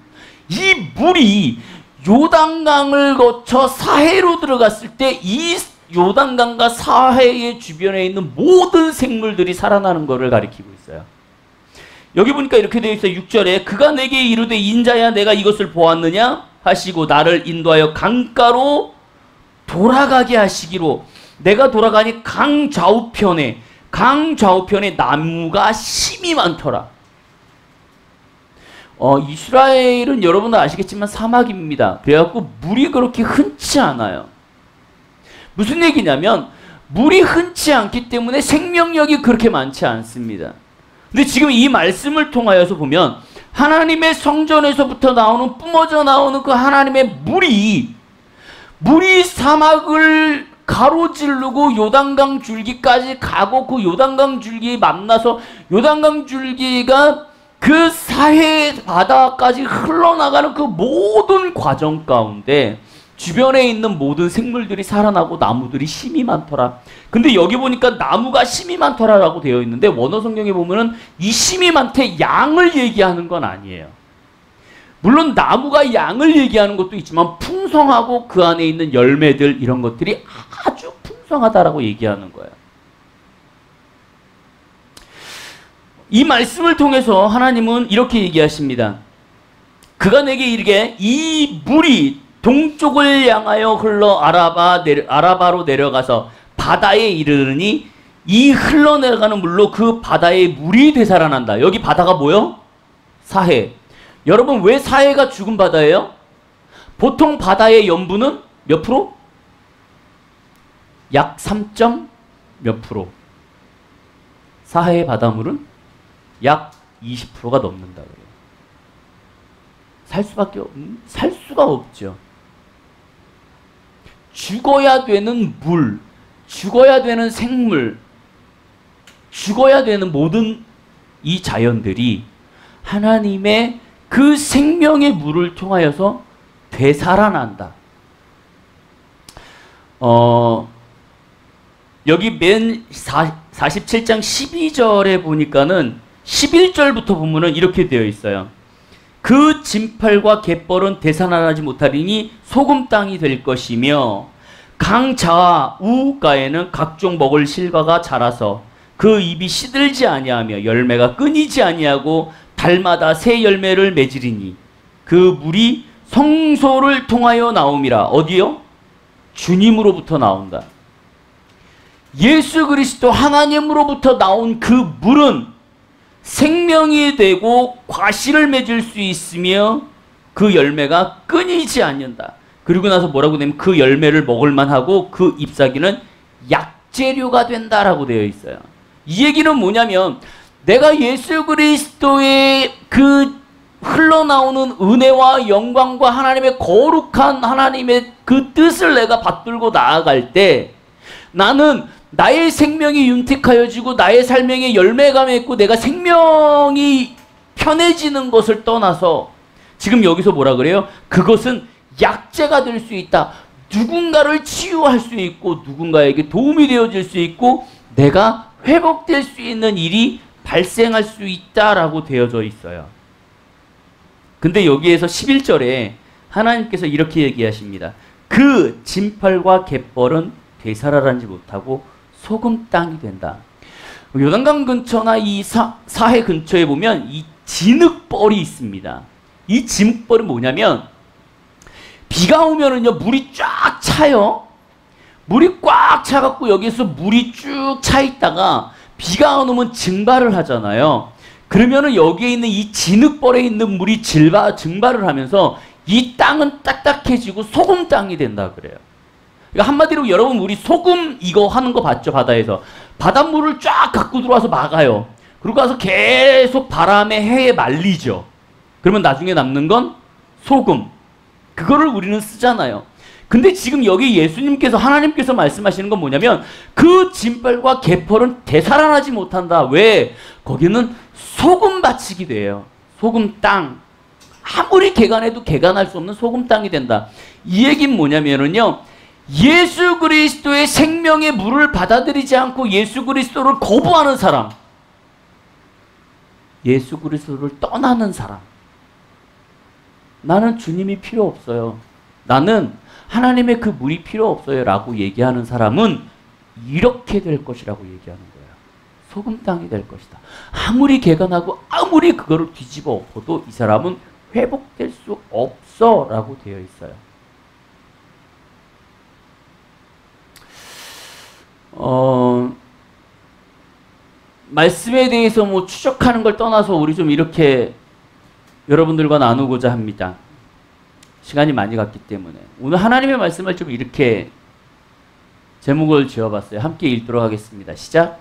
이 물이 요단강을 거쳐 사해로 들어갔을 때 이 요단강과 사해의 주변에 있는 모든 생물들이 살아나는 것을 가리키고 있어요. 여기 보니까 이렇게 되어 있어요. 6절에 그가 내게 이르되 인자야 내가 이것을 보았느냐 하시고 나를 인도하여 강가로 돌아가게 하시기로 내가 돌아가니 강 좌우편에 나무가 심이 많더라. 이스라엘은 여러분도 아시겠지만 사막입니다. 그래갖고 물이 그렇게 흔치 않아요. 무슨 얘기냐면 물이 흔치 않기 때문에 생명력이 그렇게 많지 않습니다. 근데 지금 이 말씀을 통하여서 보면 하나님의 성전에서부터 나오는 뿜어져 나오는 그 하나님의 물이 사막을 가로지르고 요단강 줄기까지 가고 그 요단강 줄기에 만나서 요단강 줄기가 그 사해 바다까지 흘러나가는 그 모든 과정 가운데 주변에 있는 모든 생물들이 살아나고 나무들이 심이 많더라. 근데 여기 보니까 나무가 심이 많더라라고 되어 있는데 원어 성경에 보면은 이 심이 많대 양을 얘기하는 건 아니에요. 물론 나무가 양을 얘기하는 것도 있지만 풍성하고 그 안에 있는 열매들 이런 것들이 아주 풍성하다라고 얘기하는 거예요. 이 말씀을 통해서 하나님은 이렇게 얘기하십니다. 그가 내게 이르게 이 물이 동쪽을 향하여 흘러 아라바로 내려가서 바다에 이르르니 이 흘러내려가는 물로 그 바다에 물이 되살아난다. 여기 바다가 뭐요? 사해. 여러분 왜 사해가 죽은 바다예요? 보통 바다의 염분은 몇 프로? 약 3점 몇 프로. 사해의 바닷물은 약 20%가 넘는다 그래요. 살 수가 없죠. 죽어야 되는 물, 죽어야 되는 생물, 죽어야 되는 모든 이 자연들이 하나님의 그 생명의 물을 통하여서 되살아난다. 여기 맨 47장 12절에 보니까는 11절부터 보면은 이렇게 되어 있어요. 그 진팔과 갯벌은 되살아나지 못하리니 소금 땅이 될 것이며 강 좌우가에는 각종 먹을 실과가 자라서 그 입이 시들지 아니하며 열매가 끊이지 아니하고 달마다 새 열매를 맺으리니 그 물이 성소를 통하여 나옴이라. 어디요? 주님으로부터 나온다. 예수 그리스도 하나님으로부터 나온 그 물은 생명이 되고 과실을 맺을 수 있으며 그 열매가 끊이지 않는다. 그리고 나서 뭐라고 되냐면 그 열매를 먹을만 하고 그 잎사귀는 약재료가 된다라고 되어 있어요. 이 얘기는 뭐냐면 내가 예수 그리스도의 그 흘러나오는 은혜와 영광과 하나님의 거룩한 하나님의 그 뜻을 내가 받들고 나아갈 때 나는 나의 생명이 윤택하여지고 나의 삶에 열매가 맺고 내가 생명이 편해지는 것을 떠나서 지금 여기서 뭐라 그래요? 그것은 약재가 될 수 있다. 누군가를 치유할 수 있고 누군가에게 도움이 되어질 수 있고 내가 회복될 수 있는 일이 발생할 수 있다라고 되어져 있어요. 근데 여기에서 11절에 하나님께서 이렇게 얘기하십니다. 그 진팔과 갯벌은 되살아나지 못하고 소금 땅이 된다. 요단강 근처나 이 사해 근처에 보면 이 진흙벌이 있습니다. 이 진흙벌이 뭐냐면 비가 오면은요 물이 쫙 차요. 물이 꽉 차갖고 여기서 물이 쭉 차 있다가 비가 안 오면 증발을 하잖아요. 그러면은 여기에 있는 이 진흙벌에 있는 물이 증발을 하면서 이 땅은 딱딱해지고 소금 땅이 된다 그래요. 그러니까 한마디로 여러분 우리 소금 이거 하는 거 봤죠? 바다에서. 바닷물을 쫙 갖고 들어와서 막아요. 그리고 가서 계속 바람에 해에 말리죠. 그러면 나중에 남는 건 소금. 그거를 우리는 쓰잖아요. 근데 지금 여기 예수님께서 하나님께서 말씀하시는 건 뭐냐면 그 진벌과 개펄은 되살아나지 못한다. 왜? 거기는 소금 바치기 돼요. 소금 땅. 아무리 개간해도 개간할 수 없는 소금 땅이 된다. 이 얘기는 뭐냐면은요. 예수 그리스도의 생명의 물을 받아들이지 않고 예수 그리스도를 거부하는 사람. 예수 그리스도를 떠나는 사람. 나는 주님이 필요 없어요. 나는 하나님의 그 물이 필요 없어요 라고 얘기하는 사람은 이렇게 될 것이라고 얘기하는 거예요. 소금 땅이 될 것이다. 아무리 개간하고 아무리 그거를 뒤집어 엎어도 이 사람은 회복될 수 없어 라고 되어 있어요. 말씀에 대해서 뭐 추적하는 걸 떠나서 우리 좀 이렇게 여러분들과 나누고자 합니다. 시간이 많이 갔기 때문에 오늘 하나님의 말씀을 좀 이렇게 제목을 지어봤어요. 함께 읽도록 하겠습니다. 시작.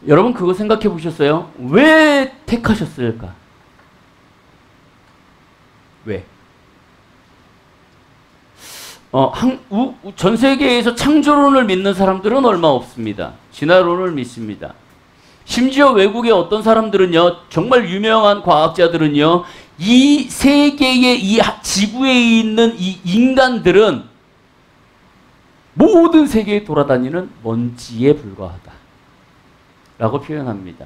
여러분 그거 생각해 보셨어요? 왜 택하셨을까? 왜? 전 세계에서 창조론을 믿는 사람들은 얼마 없습니다. 진화론을 믿습니다. 심지어 외국의 어떤 사람들은요, 정말 유명한 과학자들은요, 이 세계의 이 지구에 있는 이 인간들은 모든 세계에 돌아다니는 먼지에 불과하다 라고 표현합니다.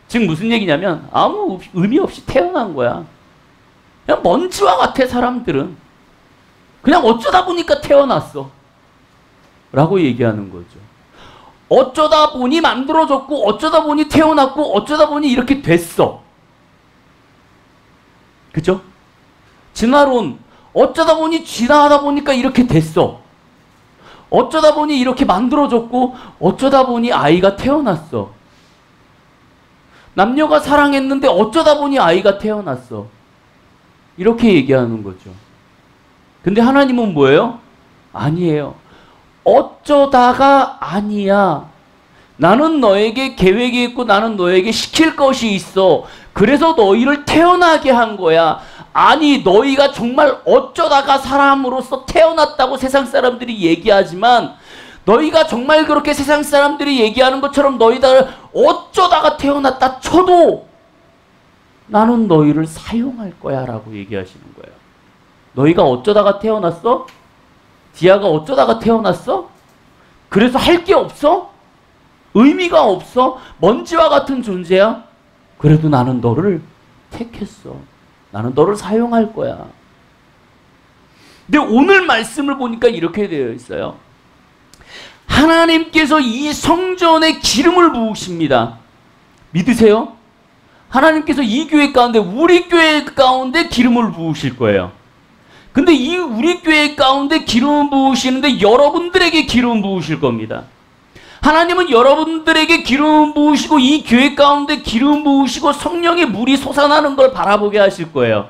즉 무슨 얘기냐면 아무 의미 없이 태어난 거야. 그냥 먼지와 같아. 사람들은 그냥 어쩌다 보니까 태어났어 라고 얘기하는 거죠. 어쩌다 보니 만들어졌고 어쩌다 보니 태어났고 어쩌다 보니 이렇게 됐어. 그죠? 진화론 어쩌다 보니 진화하다 보니까 이렇게 됐어. 어쩌다 보니 이렇게 만들어졌고 어쩌다 보니 아이가 태어났어. 남녀가 사랑했는데 어쩌다 보니 아이가 태어났어. 이렇게 얘기하는 거죠. 근데 하나님은 뭐예요? 아니에요. 어쩌다가 아니야. 나는 너에게 계획이 있고 나는 너에게 시킬 것이 있어. 그래서 너희를 태어나게 한 거야. 아니 너희가 정말 어쩌다가 사람으로서 태어났다고 세상 사람들이 얘기하지만 너희가 정말 그렇게 세상 사람들이 얘기하는 것처럼 너희들 어쩌다가 태어났다 쳐도 나는 너희를 사용할 거야 라고 얘기하시는 거예요. 너희가 어쩌다가 태어났어? 디아가 어쩌다가 태어났어? 그래서 할 게 없어? 의미가 없어? 먼지와 같은 존재야? 그래도 나는 너를 택했어. 나는 너를 사용할 거야. 근데 오늘 말씀을 보니까 이렇게 되어 있어요. 하나님께서 이 성전에 기름을 부으십니다. 믿으세요? 하나님께서 이 교회 가운데 우리 교회 가운데 기름을 부으실 거예요. 근데 이 우리 교회 가운데 기름 부으시는데 여러분들에게 기름 부으실 겁니다. 하나님은 여러분들에게 기름 부으시고 이 교회 가운데 기름 부으시고 성령의 물이 솟아나는 걸 바라보게 하실 거예요.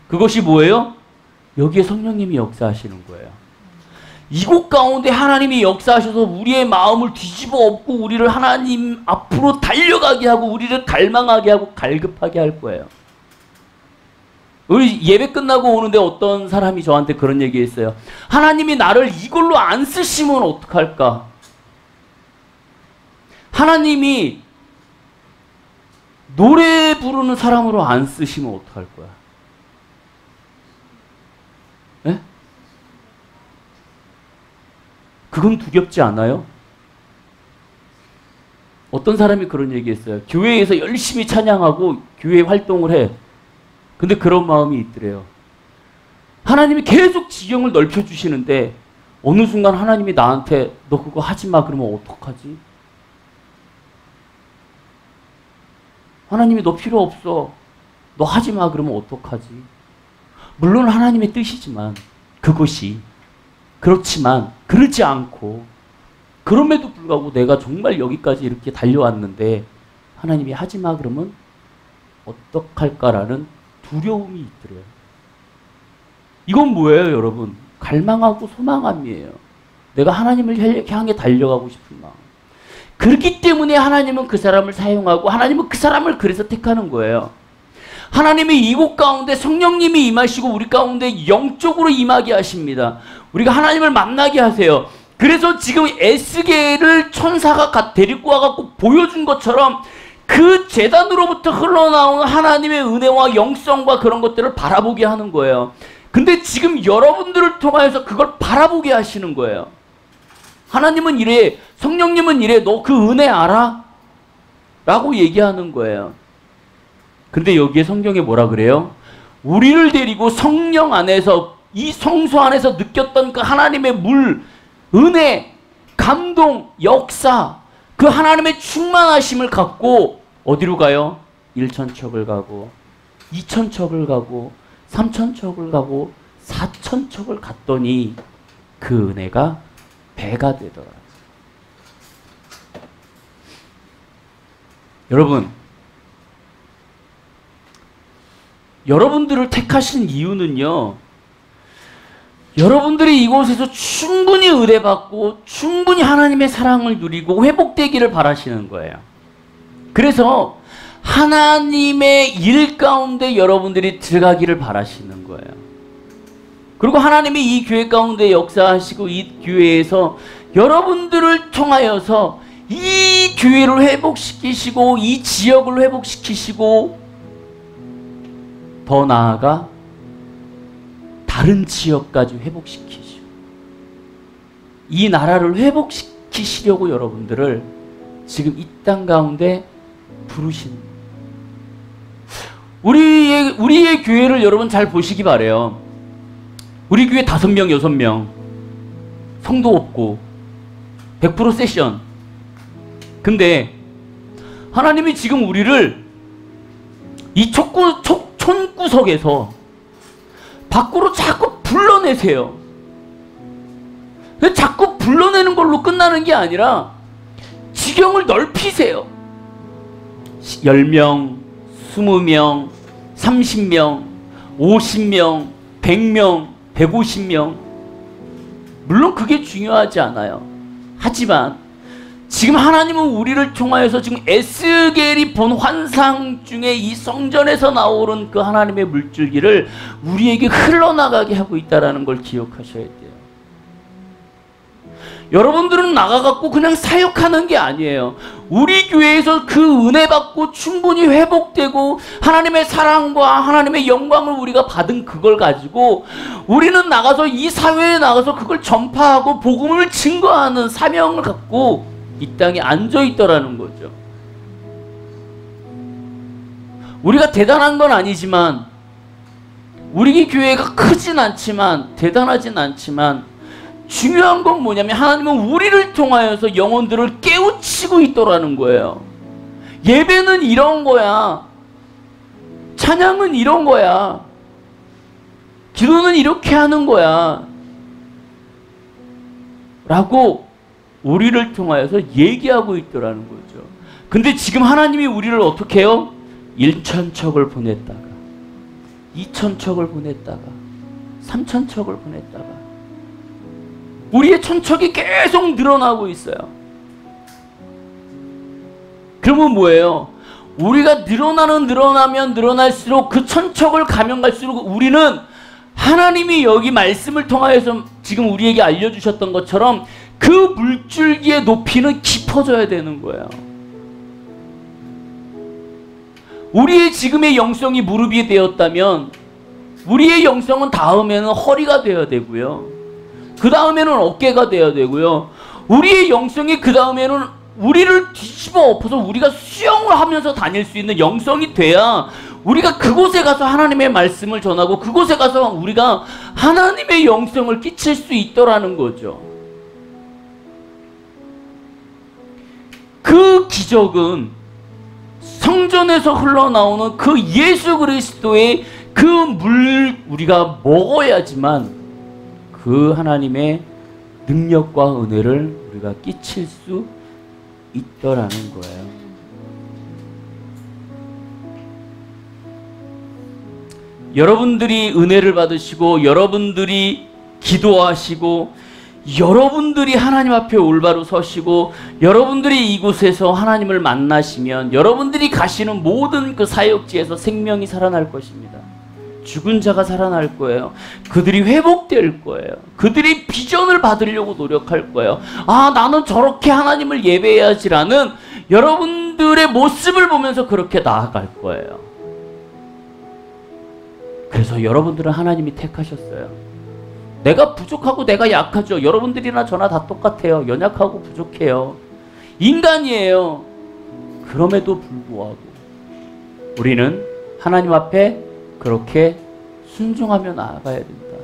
그것이 뭐예요? 여기에 성령님이 역사하시는 거예요. 이곳 가운데 하나님이 역사하셔서 우리의 마음을 뒤집어 엎고 우리를 하나님 앞으로 달려가게 하고 우리를 갈망하게 하고 갈급하게 할 거예요. 우리 예배 끝나고 오는데 어떤 사람이 저한테 그런 얘기했어요. 하나님이 나를 이걸로 안 쓰시면 어떡할까? 하나님이 노래 부르는 사람으로 안 쓰시면 어떡할 거야? 네? 그건 두렵지 않아요? 어떤 사람이 그런 얘기했어요. 교회에서 열심히 찬양하고 교회 활동을 해. 근데 그런 마음이 있더래요. 하나님이 계속 지경을 넓혀주시는데 어느 순간 하나님이 나한테 너 그거 하지 마 그러면 어떡하지? 하나님이 너 필요 없어. 너 하지 마 그러면 어떡하지? 물론 하나님의 뜻이지만 그것이 그렇지만 그렇지 않고 그럼에도 불구하고 불구하고 내가 정말 여기까지 이렇게 달려왔는데 하나님이 하지마 그러면 어떡할까라는 두려움이 있더래요. 이건 뭐예요, 여러분? 갈망하고 소망함이에요. 내가 하나님을 향해 달려가고 싶은 마음. 그렇기 때문에 하나님은 그 사람을 사용하고 하나님은 그 사람을 그래서 택하는 거예요. 하나님이 이곳 가운데 성령님이 임하시고 우리 가운데 영적으로 임하게 하십니다. 우리가 하나님을 만나게 하세요. 그래서 지금 에스겔을 천사가 데리고 와갖고 보여준 것처럼 그 제단으로부터 흘러나오는 하나님의 은혜와 영성과 그런 것들을 바라보게 하는 거예요. 근데 지금 여러분들을 통하여서 그걸 바라보게 하시는 거예요. 하나님은 이래, 성령님은 이래, 너 그 은혜 알아? 라고 얘기하는 거예요. 근데 여기에 성경에 뭐라 그래요? 우리를 데리고 성령 안에서, 이 성소 안에서 느꼈던 그 하나님의 물, 은혜, 감동, 역사, 그 하나님의 충만하심을 갖고 어디로 가요? 1,000척을 가고 2,000척을 가고 3,000척을 가고 4,000척을 갔더니 그 은혜가 배가 되더라. 여러분, 여러분들을 택하신 이유는요, 여러분들이 이곳에서 충분히 의뢰받고 충분히 하나님의 사랑을 누리고 회복되기를 바라시는 거예요. 그래서 하나님의 일 가운데 여러분들이 들어가기를 바라시는 거예요. 그리고 하나님이 이 교회 가운데 역사하시고 이 교회에서 여러분들을 통하여서 이 교회를 회복시키시고 이 지역을 회복시키시고 더 나아가 다른 지역까지 회복시키시고 이 나라를 회복시키시려고 여러분들을 지금 이 땅 가운데 부르시는 우리의 교회를 여러분 잘 보시기 바래요. 우리 교회 5명, 6명 성도 없고 100% 세션. 근데 하나님이 지금 우리를 이 촌구석에서 밖으로 자꾸 불러내세요. 자꾸 불러내는 걸로 끝나는 게 아니라 지경을 넓히세요. 10명, 20명, 30명, 50명, 100명, 150명. 물론 그게 중요하지 않아요. 하지만 지금 하나님은 우리를 통하여서 지금 에스겔이 본 환상 중에 이 성전에서 나오는 그 하나님의 물줄기를 우리에게 흘러나가게 하고 있다는 걸 기억하셔야 돼요. 여러분들은 나가갖고 그냥 사역하는 게 아니에요. 우리 교회에서 그 은혜 받고 충분히 회복되고 하나님의 사랑과 하나님의 영광을 우리가 받은 그걸 가지고 우리는 나가서 이 사회에 나가서 그걸 전파하고 복음을 증거하는 사명을 갖고 이 땅에 앉아 있더라는 거죠. 우리가 대단한 건 아니지만 우리 교회가 크진 않지만 대단하진 않지만 중요한 건 뭐냐면 하나님은 우리를 통하여서 영혼들을 깨우치고 있더라는 거예요. 예배는 이런 거야. 찬양은 이런 거야. 기도는 이렇게 하는 거야. 라고 우리를 통하여서 얘기하고 있더라는 거죠. 근데 지금 하나님이 우리를 어떻게 해요? 1,000척을 보냈다가 2,000척을 보냈다가 3,000척을 보냈다가 우리의 천척이 계속 늘어나고 있어요. 그러면 뭐예요? 우리가 늘어나면 늘어날수록 그 천척을 가면 갈수록 우리는 하나님이 여기 말씀을 통하여서 지금 우리에게 알려주셨던 것처럼 그 물줄기의 높이는 깊어져야 되는 거예요. 우리의 지금의 영성이 무릎이 되었다면 우리의 영성은 다음에는 허리가 되어야 되고요. 그 다음에는 어깨가 되어야 되고요. 우리의 영성이 그 다음에는 우리를 뒤집어 엎어서 우리가 수영을 하면서 다닐 수 있는 영성이 돼야 우리가 그곳에 가서 하나님의 말씀을 전하고 그곳에 가서 우리가 하나님의 영성을 끼칠 수 있더라는 거죠. 그 기적은 성전에서 흘러나오는 그 예수 그리스도의 그 물 우리가 먹어야지만 그 하나님의 능력과 은혜를 우리가 끼칠 수 있더라는 거예요. 여러분들이 은혜를 받으시고 여러분들이 기도하시고 여러분들이 하나님 앞에 올바로 서시고 여러분들이 이곳에서 하나님을 만나시면 여러분들이 가시는 모든 그 사역지에서 생명이 살아날 것입니다. 죽은 자가 살아날 거예요. 그들이 회복될 거예요. 그들이 비전을 받으려고 노력할 거예요. 아, 나는 저렇게 하나님을 예배해야지라는 여러분들의 모습을 보면서 그렇게 나아갈 거예요. 그래서 여러분들은 하나님이 택하셨어요. 내가 부족하고 내가 약하죠. 여러분들이나 저나 다 똑같아요. 연약하고 부족해요. 인간이에요. 그럼에도 불구하고 우리는 하나님 앞에 그렇게 순종하며 나아가야 된다.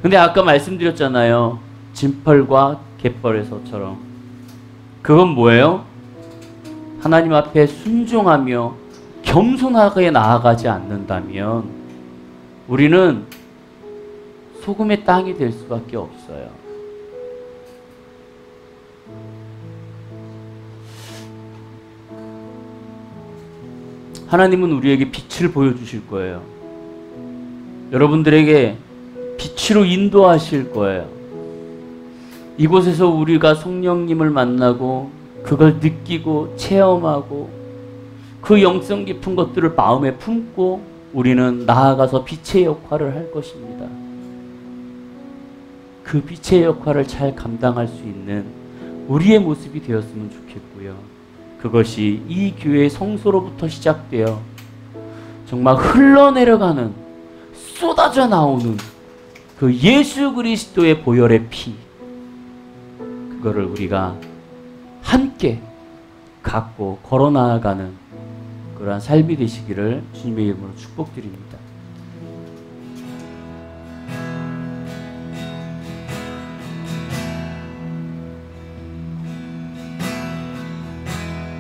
근데 아까 말씀드렸잖아요. 진펄과 갯벌에서처럼. 그건 뭐예요? 하나님 앞에 순종하며 겸손하게 나아가지 않는다면 우리는 소금의 땅이 될 수밖에 없어요. 하나님은 우리에게 빛을 보여주실 거예요. 여러분들에게 빛으로 인도하실 거예요. 이곳에서 우리가 성령님을 만나고 그걸 느끼고 체험하고 그 영성 깊은 것들을 마음에 품고 우리는 나아가서 빛의 역할을 할 것입니다. 그 빛의 역할을 잘 감당할 수 있는 우리의 모습이 되었으면 좋겠고요. 그것이 이 교회의 성소로부터 시작되어 정말 흘러내려가는 쏟아져 나오는 그 예수 그리스도의 보혈의 피, 그거를 우리가 함께 갖고 걸어나가는 그러한 삶이 되시기를 주님의 이름으로 축복드립니다.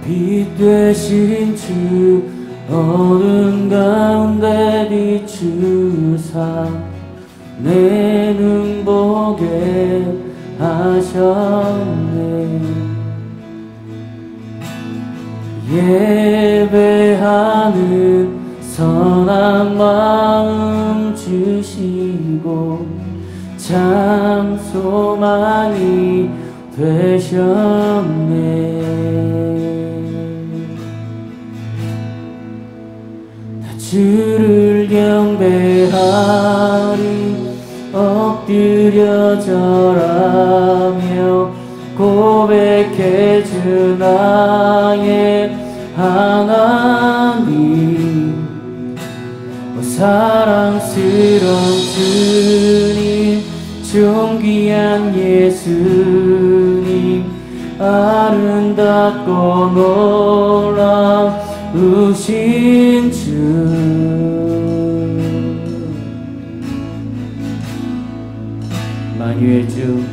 빛 되신 주 어둠 가운데 비추사 내 눈 보게 하셨네. 예배하는 선한 마음 주시고 참 소망이 되셨네. 나 주를 경배하리 엎드려 절하며 고백해 주 나의 하나님. 사랑스러운 주님 존귀한 예수님 아름답고 놀라우신 주 만유의 주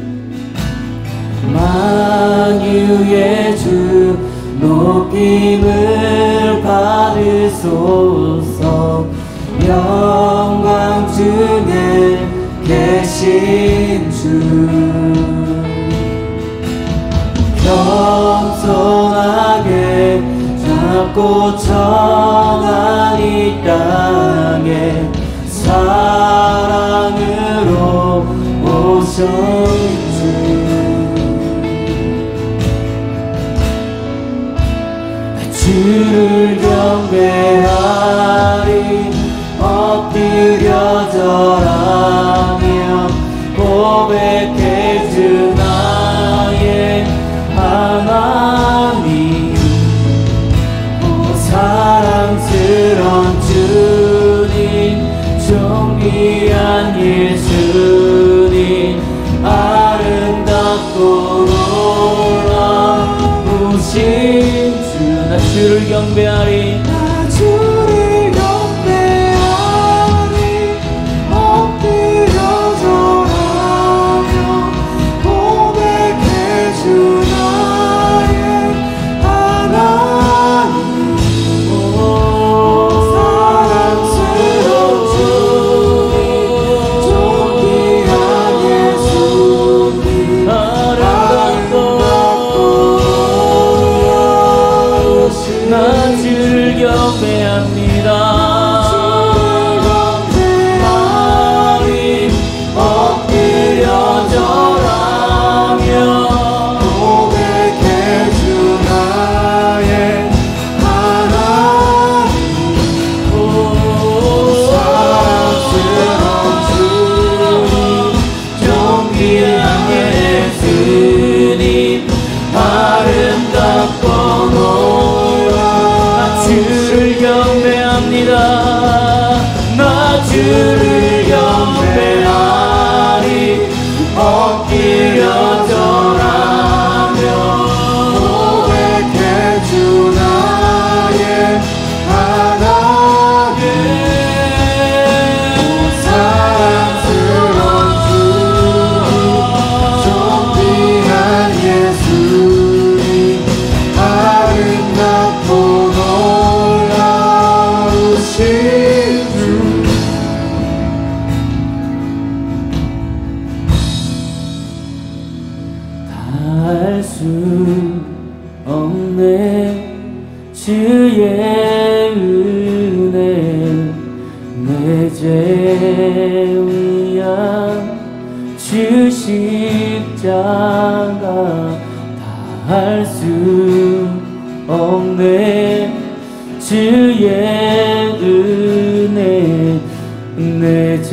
만유의 주 높임을 받으소서. 영광 중에 계신 주 겸손하게 잡고 정한 이 땅에 사랑으로 오신 주 주를 경배하리 엎드려 절하며 고백해 주 나의 하나님. 사랑스러운 주님 존귀한 예수님 아름답고 놀라우신 주 나 주를 경배하리 나 주를 경배하리 엎드려 절하며 고백해 주 나의 하나님. 사랑스러운 주님 존귀한 예수님 아름답고 나 주를 경배합니다. 엎드려 절하며 고백해주 나의 하나님 사랑스러운 주님 존귀한 예수님 아름답고 놀라운 주를 경배합니다. 나 주를 경배하리 엎드려 절하며 고백해주 나의 하나님 사랑스러운 주님 존귀한 예수님 아름답고 놀라우신 주 할 수 없네 주의 은혜 내 죄 위한 주 십자가 다 할 수 없네 주의 은혜 내 죄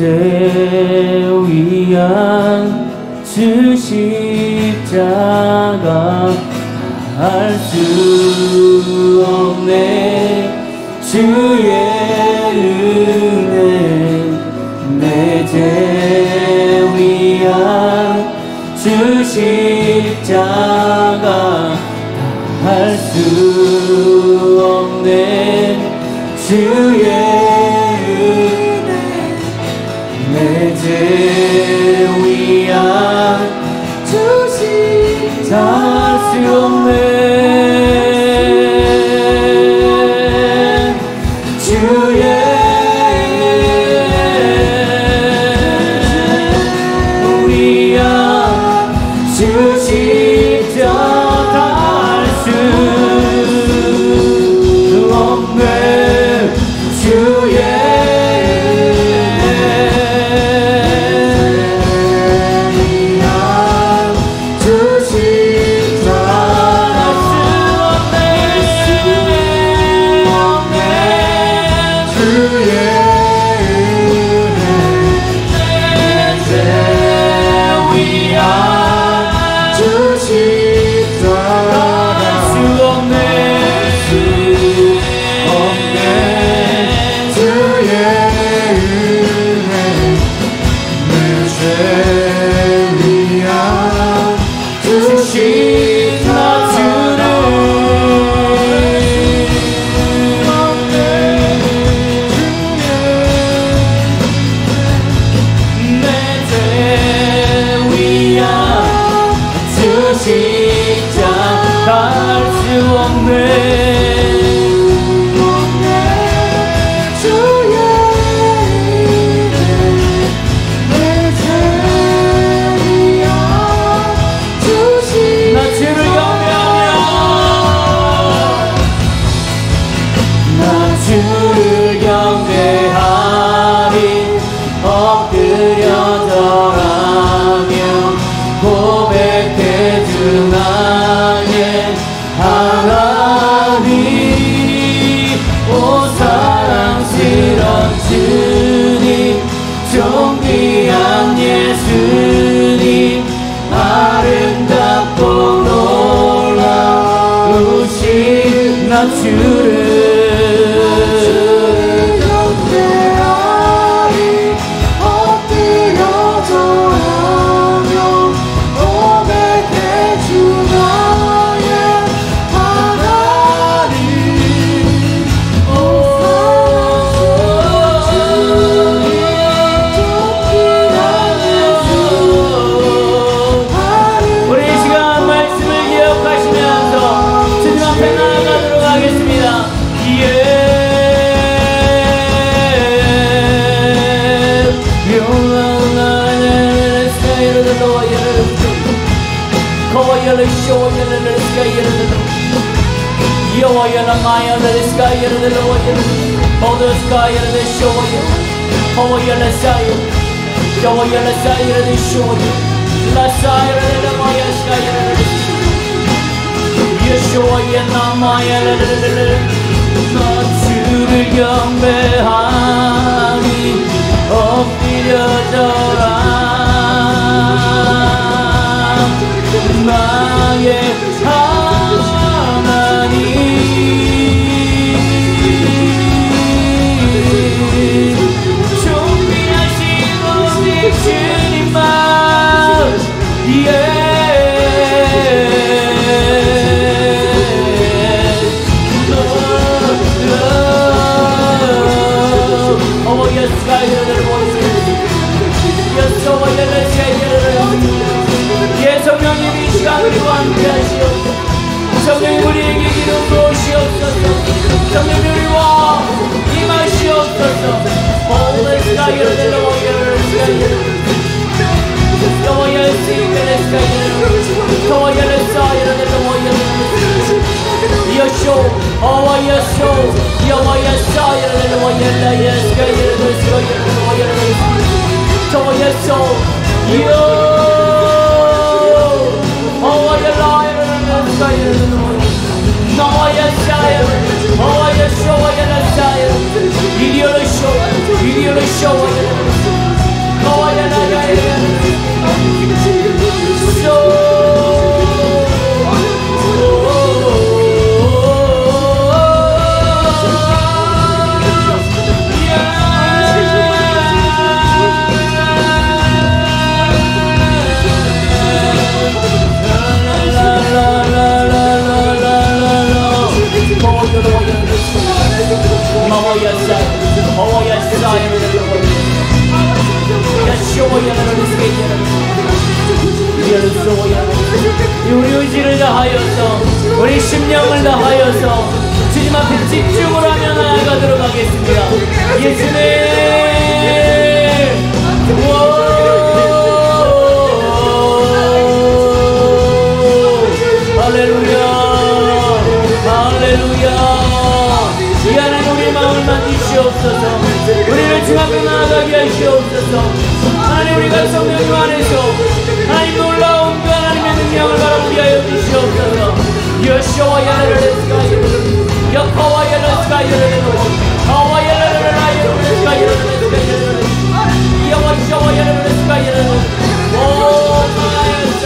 위한 주 십자가 할 수 없네 주의 은혜 내 죄 위한 주 십자가 할 수 없네 주의 은혜 내 죄 위한 주신 다할 수 없네 주의 위한 주신 다할 수 없네 주의 Maya the sky and the lower all the sky and the show you how you the sky show you the sky and the show you the sky and the Maya sky and you show you the Maya 너 주를 경배하니 엎드려져라 나의 하나님 준비하신 오직 주님만 Oh yes, God, yes, oh yes, yes, 성령님 이 시간 우리와 함께 하시옵소서. 성령님 우리에게 기름 부으시옵소서. 성령님 우리와 임하시옵소서. Oh let's go, let's 우리 의지를 다하여서 우리 심령을 다하여서 주님 앞에 집중을 하며 나아가도록 하겠습니다. 예수님 할렐루야 할렐루야 이 하나님 우리의 마음을 만지시옵소서. 우리를 주 앞에 나아가게 하시옵소서. 하나님 우리가 성령님 안에서 하나님 놀라운 그 하나님의 능력을 바라보게 하여 주시옵소서. 여호와 야레레스가 여호와 야레레스가 여호와 야레레스가 여호와 야레레스가 오 마야사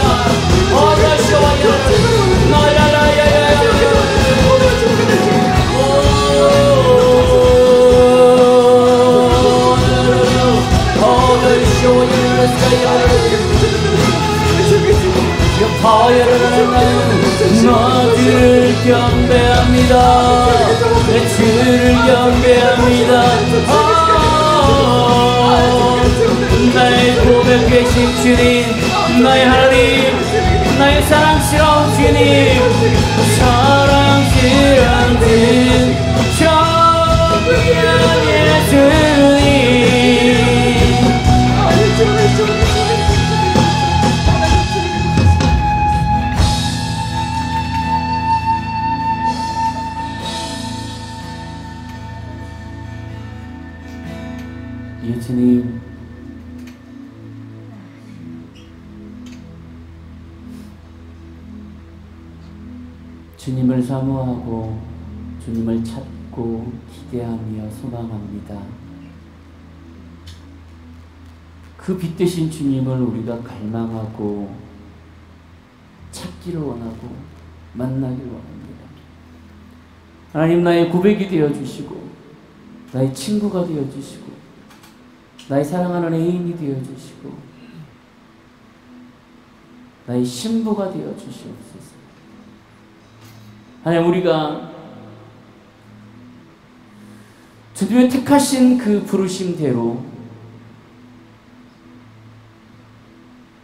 오 여호와 야레레스 나야야야야야 너를 경배합니다. 내 주를 경배합니다. 나의 고백 계신 주님 나의 하나님 나의 사랑스러운 주님 사랑스러운 주님 정의한 예수님 예수님 주님을 사모하고 주님을 찾고 기대하며 소망합니다. 그 빛 되신 주님을 우리가 갈망하고 찾기를 원하고 만나기를 원합니다. 하나님 나의 고백이 되어주시고 나의 친구가 되어주시고 나의 사랑하는 애인이 되어주시고 나의 신부가 되어주시옵소서. 하나님 우리가 주님의 택하신 그 부르심대로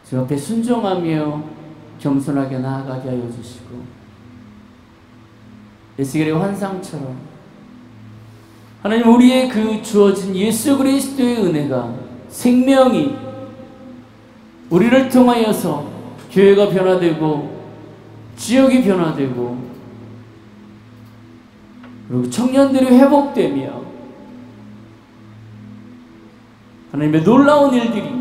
주 앞에 순종하며 겸손하게 나아가게 하여 주시고 에스겔의 환상처럼 하나님 우리의 그 주어진 예수 그리스도의 은혜가 생명이 우리를 통하여서 교회가 변화되고 지역이 변화되고 그리고 청년들이 회복되며 하나님의 놀라운 일들이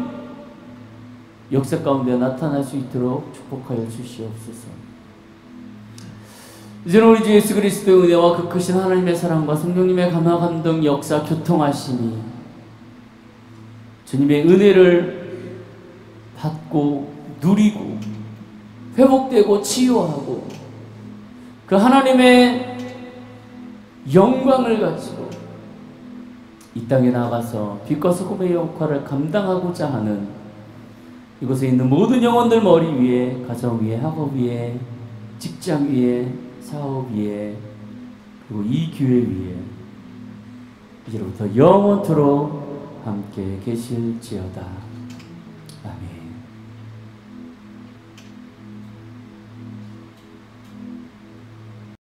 역사 가운데 나타날 수 있도록 축복하여 주시옵소서. 이제는 우리 주 예수 그리스도의 은혜와 그 크신 하나님의 사랑과 성령님의 감화 감동 역사 교통하심이 주님의 은혜를 받고 누리고 회복되고 치유하고 그 하나님의 영광을 가지고 이 땅에 나가서 빛과 소금의 역할을 감당하고자 하는 이곳에 있는 모든 영혼들 머리 위에, 가정 위에, 학업 위에, 직장 위에, 사업 위에, 그리고 이 교회 위에 이제로부터 영원토록 함께 계실지어다. 아멘.